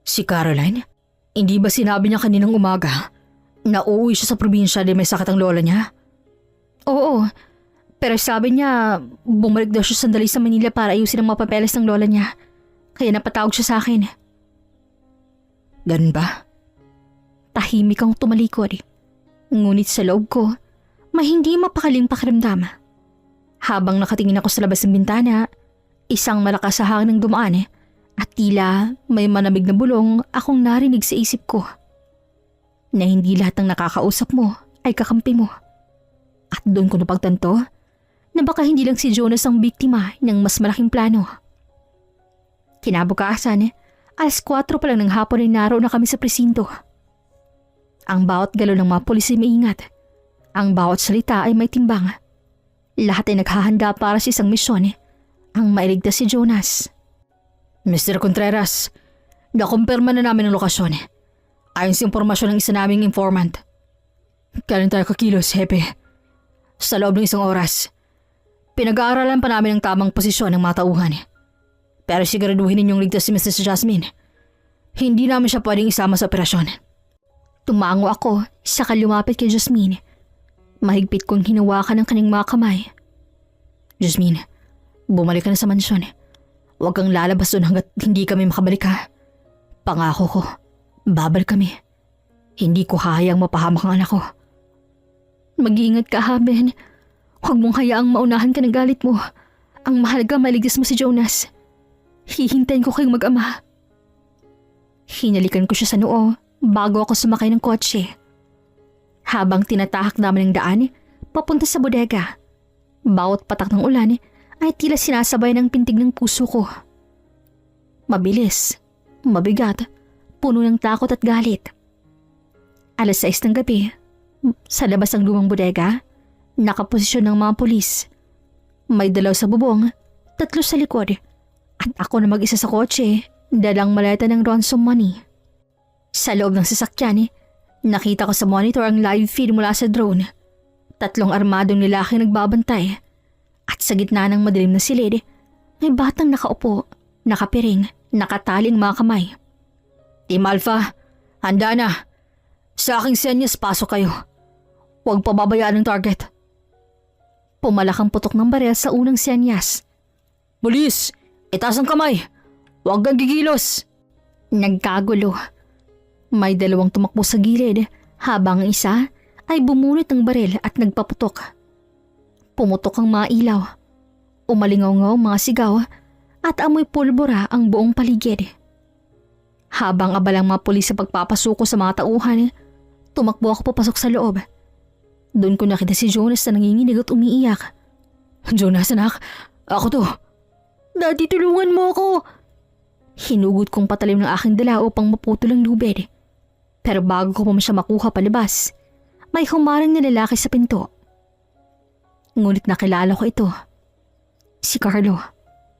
Si Caroline? Hindi ba sinabi niya kaninang umaga na uuwi siya sa probinsya dahil may sakit ang lola niya? Oo, pero sabi niya bumalik daw siya sandali sa Manila para ayusin ang mga papeles ng lola niya. Kaya napatawag siya sa akin. Ganun ba? Tahimik ang tumalikod. Ngunit sa loob ko, may hindi mapakaling pakiramdam. Habang nakatingin ako sa labas ng bintana, isang malakas na hangin dumaan at tila may manamig na bulong akong narinig sa isip ko. Na hindi lahat ng nakakausap mo ay kakampi mo. At doon ko napagtanto na baka hindi lang si Jonas ang biktima ng mas malaking plano. Kinabukasan, 4:00 pa lang ng hapon ay naroon na kami sa presinto. Ang bawat galaw ng mga pulis ay maingat. Ang bawat salita ay may timbang. Lahat ay naghahanda para sa isang misyon, ang mailigtas si Jonas. Mr. Contreras, nakumpirma na namin ang lokasyon. Ayon sa impormasyon ng isa naming informant. Kailan tayo kakilos, Hepe? Sa loob ng 1 oras. Pinag-aaralan pa namin ang tamang posisyon ng mga tauhan. Pero siguraduhin ninyong ligtas si Mrs. Jasmine. Hindi namin siya pwedeng isama sa operasyon. Tumango ako, saka lumapit kay Jasmine. Mahigpit kong hinawakan ang kanyang mga kamay. Jasmine, bumalik ka na sa mansyon. Huwag kang lalabas doon hanggat hindi kami makabalik, ha. Pangako ko, babalik kami. Hindi ko hahayang mapahamak ang anak ko. Mag-iingat ka, ha, Ben. Huwag mong hayaang maunahan ka ng galit mo. Ang mahalaga maligtas mo si Jonas. Hihintayin ko kayong mag-ama. Hinalikan ko siya sa noo bago ako sumakay ng kotse. Habang tinatahak namin ang daan, papunta sa bodega. Bawat patak ng ulan ay tila sinasabay ng pintig ng puso ko. Mabilis, mabigat, puno ng takot at galit. 6:00 ng gabi, sa labas ng lumang bodega, nakaposisyon ng mga pulis. May 2 sa bubong, 3 sa likod, at ako na mag-isa sa kotse, dalang maleta ng ransom money. Sa loob ng sasakyan, nakita ko sa monitor ang live feed mula sa drone. 3 armadong lalaki nagbabantay. At sa gitna ng madilim na silid, may batang nakaupo, nakapiring, nakataling mga kamay. Team Alpha, handa na. Sa aking senyas, pasok kayo. Huwag pababayaan ang target. Pumalakang putok ng barel sa unang senyas. Pulis, itaas ang kamay. Huwag kang gigilos. Nagkagulo. May 2 tumakbo sa gilid habang ang isa ay bumunot ng baril at nagpaputok. Pumutok ang mga ilaw. Umalingaw-ngaw ang mga sigaw at amoy pulbura ang buong paligid. Habang abalang mga pulis sa pagpapasuko sa mga tauhan, tumakbo ako papasok sa loob. Doon ko nakita si Jonas na nanginginig at umiiyak. Jonas, anak, ako to. Daddy, tulungan mo ako. Hinugot kong patalim ng aking dala upang maputol ang lubid. Pero bago ko pa siya makuha palabas, may humarang na lalaki sa pinto. Ngunit nakilala ko ito. Si Carlo.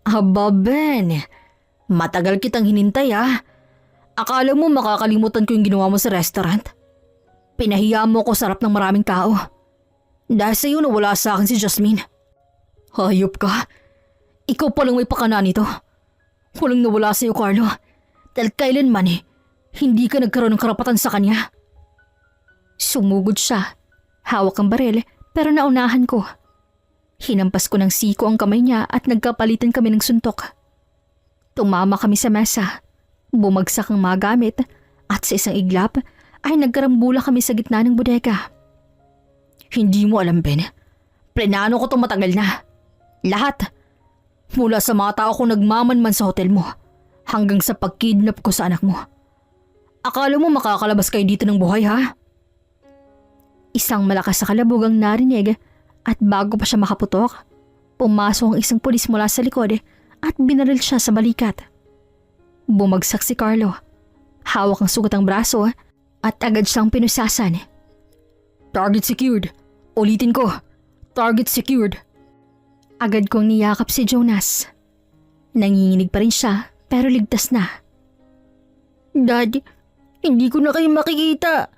Aba, Ben. Matagal kitang hinintay ah. Akala mo makakalimutan ko yung ginawa mo sa restaurant? Pinahiya mo ko sa harap ng maraming tao. Dahil sa'yo nawala sa akin si Jasmine. Hayop ka. Ikaw palang may pakana nito. Walang nawala sa'yo, Carlo. Dahil kailanman hindi ka nagkaroon ng karapatan sa kanya. Sumugod siya. Hawak ang baril pero naunahan ko. Hinampas ko ng siko ang kamay niya at nagkapalitan kami ng suntok. Tumama kami sa mesa. Bumagsak ang mga gamit at sa isang iglap ay nagkarambula kami sa gitna ng bodega. Hindi mo alam, Ben. Plenano ko itong matagal na. Lahat. Mula sa mga tao kong nagmamanman sa hotel mo hanggang sa pagkidnap ko sa anak mo. Akala mo makakalabas kayo dito ng buhay, ha? Isang malakas sa kalabog ang narinig at bago pa siya makaputok, pumasok ang isang pulis mula sa likod at binaril siya sa balikat. Bumagsak si Carlo. Hawak ang sugat ang braso at agad siyang pinusasan. Target secured. Ulitin ko. Target secured. Agad kong niyakap si Jonas. Nanginginig pa rin siya pero ligtas na. Dad, hindi ko na kayo makikita.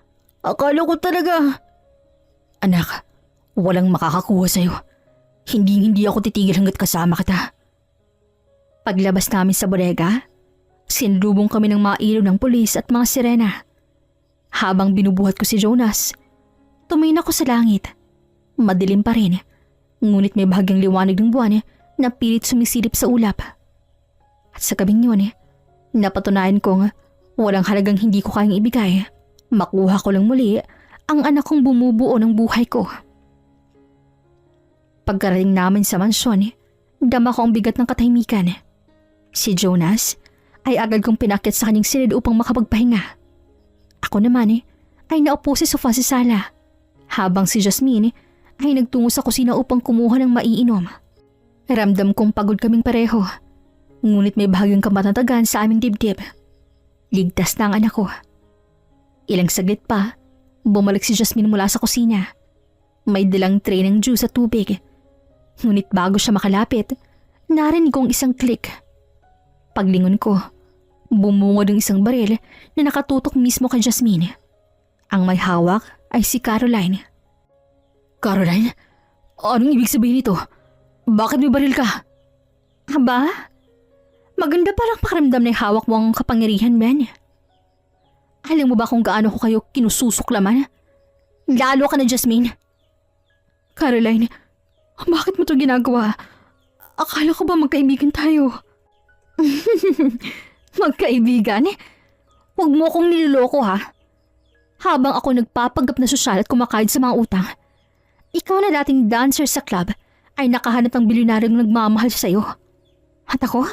Akala ko talaga. Anak, walang makakakuha sa'yo. Hindi ako titigil hanggat kasama kita. Paglabas namin sa bodega, sinlubong kami ng mga ilaw ng pulis at mga sirena. Habang binubuhat ko si Jonas, tumingin ako sa langit. Madilim pa rin, ngunit may bahagyang liwanag ng buwan na pilit sumisilip sa ulap. At sa gabing yun, napatunayan kong walang halagang hindi ko kayang ibigay. Makuha ko lang muli ang anak kong bumubuo ng buhay ko. Pagkarating namin sa mansyon, dama ko ang bigat ng katahimikan. Si Jonas ay agad kong pinakyat sa kanyang silid upang makapagpahinga. Ako naman ay naupo sa sofa sa sala, habang si Jasmine ay nagtungo sa kusina upang kumuha ng maiinom. Ramdam kong pagod kaming pareho, ngunit may bahagyang kamatatagan sa aming dibdib. Ligtas na ang anak ko. Ilang saglit pa, bumalik si Jasmine mula sa kusina. May dalang tray ng juice at tubig. Ngunit bago siya makalapit, narinig kong isang click. Paglingon ko, bumungod ang isang baril na nakatutok mismo kay Jasmine. Ang may hawak ay si Caroline. Caroline? Anong ibig sabihin nito? Bakit may baril ka? Aba? Maganda palang pakiramdam na hawak mo ang kapangyarihan, Ben. Alam mo ba kung gaano ko kayo kinususuklaman? Lalo ka na, Jasmine. Caroline, bakit mo ito ginagawa? Akala ko ba magkaibigan tayo? Magkaibigan? Huwag mo akong niloloko ha. Habang ako nagpapanggap na sosyal at kumakayod sa mga utang, ikaw na dating dancer sa club ay nakahanap ng bilyonaryong nagmamahal sa'yo. At ako?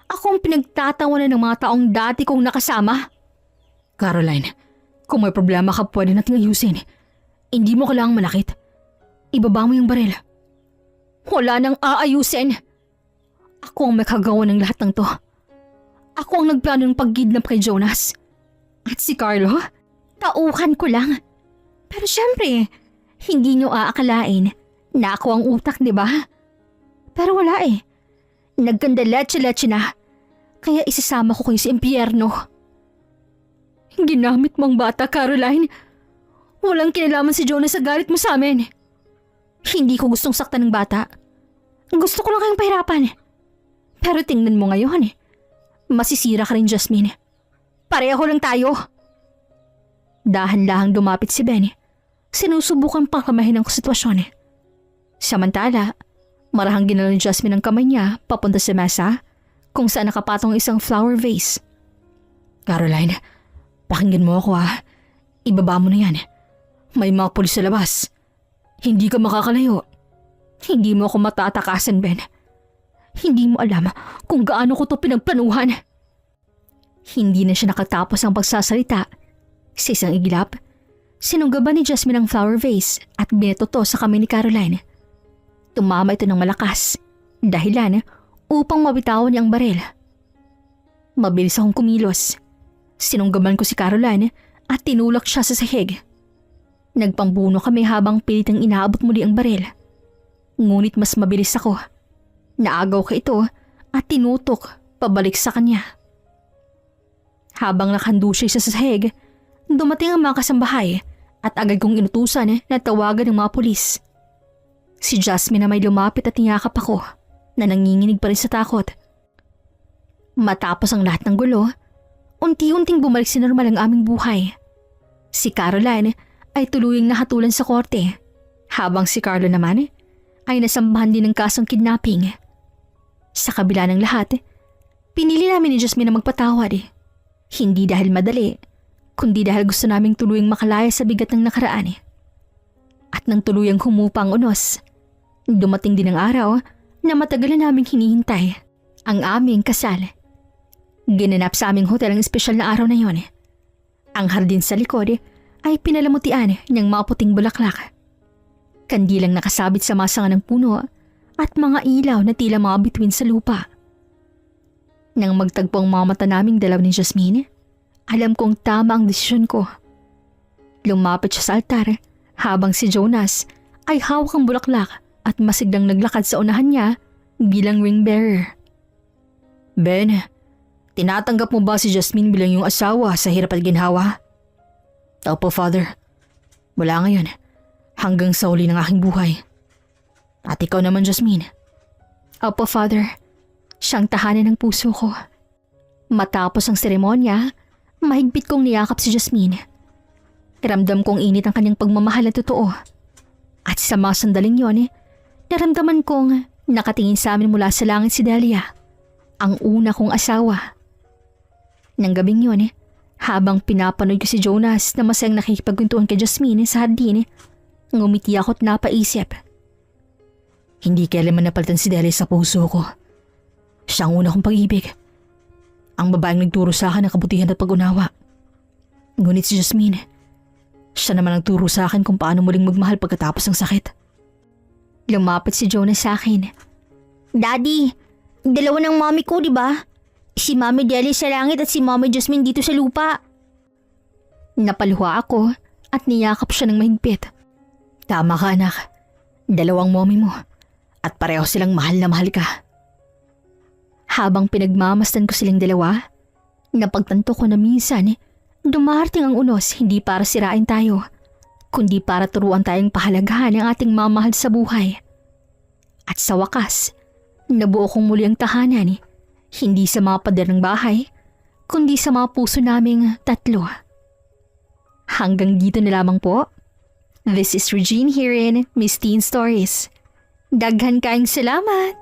Ako ang pinagtatawanan ng mga taong dati kong nakasama. Caroline, kung may problema ka pwede nating ayusin. Hindi mo kailangang manakit. Ibaba mo yung baril. Wala nang aayusin. Ako ang may kagawa ng lahat ng to. Ako ang nagplano ng pagkidnap kay Jonas. At si Carlo, tauhan ko lang. Pero syempre, hindi nyo aakalain na ako ang utak, di ba? Pero wala Nagkanda leche-leche na. Kaya isasama ko kayo sa impyerno. Ginamit mong bata, Caroline. Walang kinalaman si Jonas sa galit mo sa amin. Hindi ko gustong saktan ng bata. Gusto ko lang kayong pahirapan. Pero tingnan mo ngayon masisira ka rin, Jasmine. Pareho lang tayo. Dahan-lahang dumapit si Ben. Sinusubukan pang kamahin ang sitwasyon. Samantala, marahang ginala ni Jasmine ang kamay niya papunta sa mesa kung saan nakapatong isang flower vase. Caroline, pakinggan mo ako ha. Ibaba mo na yan. May mga pulis sa labas. Hindi ka makakalayo. Hindi mo ako matatakasan, Ben. Hindi mo alam kung gaano ko to pinagplanuhan. Hindi na siya nakatapos ang pagsasalita. Sa isang iglap, sinunggaban ni Jasmine ang flower vase at binato to sa kamay ni Caroline. Tumama ito ng malakas, dahilan upang mabitawan niya ang baril. Mabilis akong kumilos. Sinunggaban ko si Caroline at tinulak siya sa sahig. Nagpambuno kami habang pilitang inaabot muli ang baril. Ngunit mas mabilis ako. Naagaw ka ito at tinutok pabalik sa kanya. Habang nakahando siya sa sahig, dumating ang mga kasambahay at agad kong inutusan na tawagan ng mga pulis. Si Jasmine na may lumapit at niyakap ako na nanginginig pa rin sa takot. Matapos ang lahat ng gulo, unti-unting bumalik sa normal ang aming buhay. Si Caroline ay tuluyang nakatulan sa korte, habang si Carlo naman ay nasambahan din ng kasong kidnapping. Sa kabila ng lahat, pinili namin ni Jasmine na magpatawad. Hindi dahil madali, kundi dahil gusto naming tuluyang makalaya sa bigat ng nakaraan. At nang tuluyang humupa ang unos, dumating din ang araw na matagal na naming hinihintay, ang aming kasal. Ginanap sa aming hotel ang espesyal na araw na yon. Ang hardin sa likod ay pinalamutian ng mga puting bulaklak. Kandilang nakasabit sa masanga ng puno at mga ilaw na tila mga bituin sa lupa. Nang magtagpo ang mga mata naming dalaw ni Jasmine, alam kong tama ang desisyon ko. Lumapit siya sa altar habang si Jonas ay hawak ang bulaklak at masiglang naglakad sa unahan niya bilang ring bearer. Ben, tinatanggap mo ba si Jasmine bilang yung asawa sa hirap at ginhawa? Opo, Father. Mula ngayon, hanggang sa huli ng aking buhay. At ikaw naman, Jasmine. Opo, Father. Siyang tahanan ng puso ko. Matapos ang seremonya, mahigpit kong niyakap si Jasmine. Ramdam kong init ang kanyang pagmamahal na totoo. At sa mga sandaling yon, naramdaman kong nakatingin sa amin mula sa langit si Delia, ang una kong asawa. Nang gabing yon, habang pinapanood ko si Jonas na masayang nakikipagkwentuhan kay Jasmine sa hardin, ngumiti ako at napaisip. Hindi kailanman napalitan si Delia sa puso ko. Siya ang una kong pag-ibig. Ang babaeng nagturo sa akin ng kabutihan at pag-unawa. Ngunit si Jasmine, siya naman ang turo sa akin kung paano muling magmahal pagkatapos ng sakit. Lumapit si Jonas sa akin. Daddy, dalawa ng mommy ko, di ba? Si Mommy Delia sa langit at si Mommy Jasmine dito sa lupa. Napaluha ako at niyakap siya ng mahigpit. Tama ka, anak. Dalawang mommy mo at pareho silang mahal na mahal ka. Habang pinagmamasdan ko silang dalawa, napagtanto ko na minsan dumarating ang unos hindi para sirain tayo, kundi para turuan tayong pahalagahan ang ating mamahal sa buhay. At sa wakas, nabuo kong muli ang tahanan, hindi sa mga pader ng bahay, kundi sa mga puso naming tatlo. Hanggang dito na lamang po. This is Regine here in Miss Teen Stories. Daghan kaayong salamat!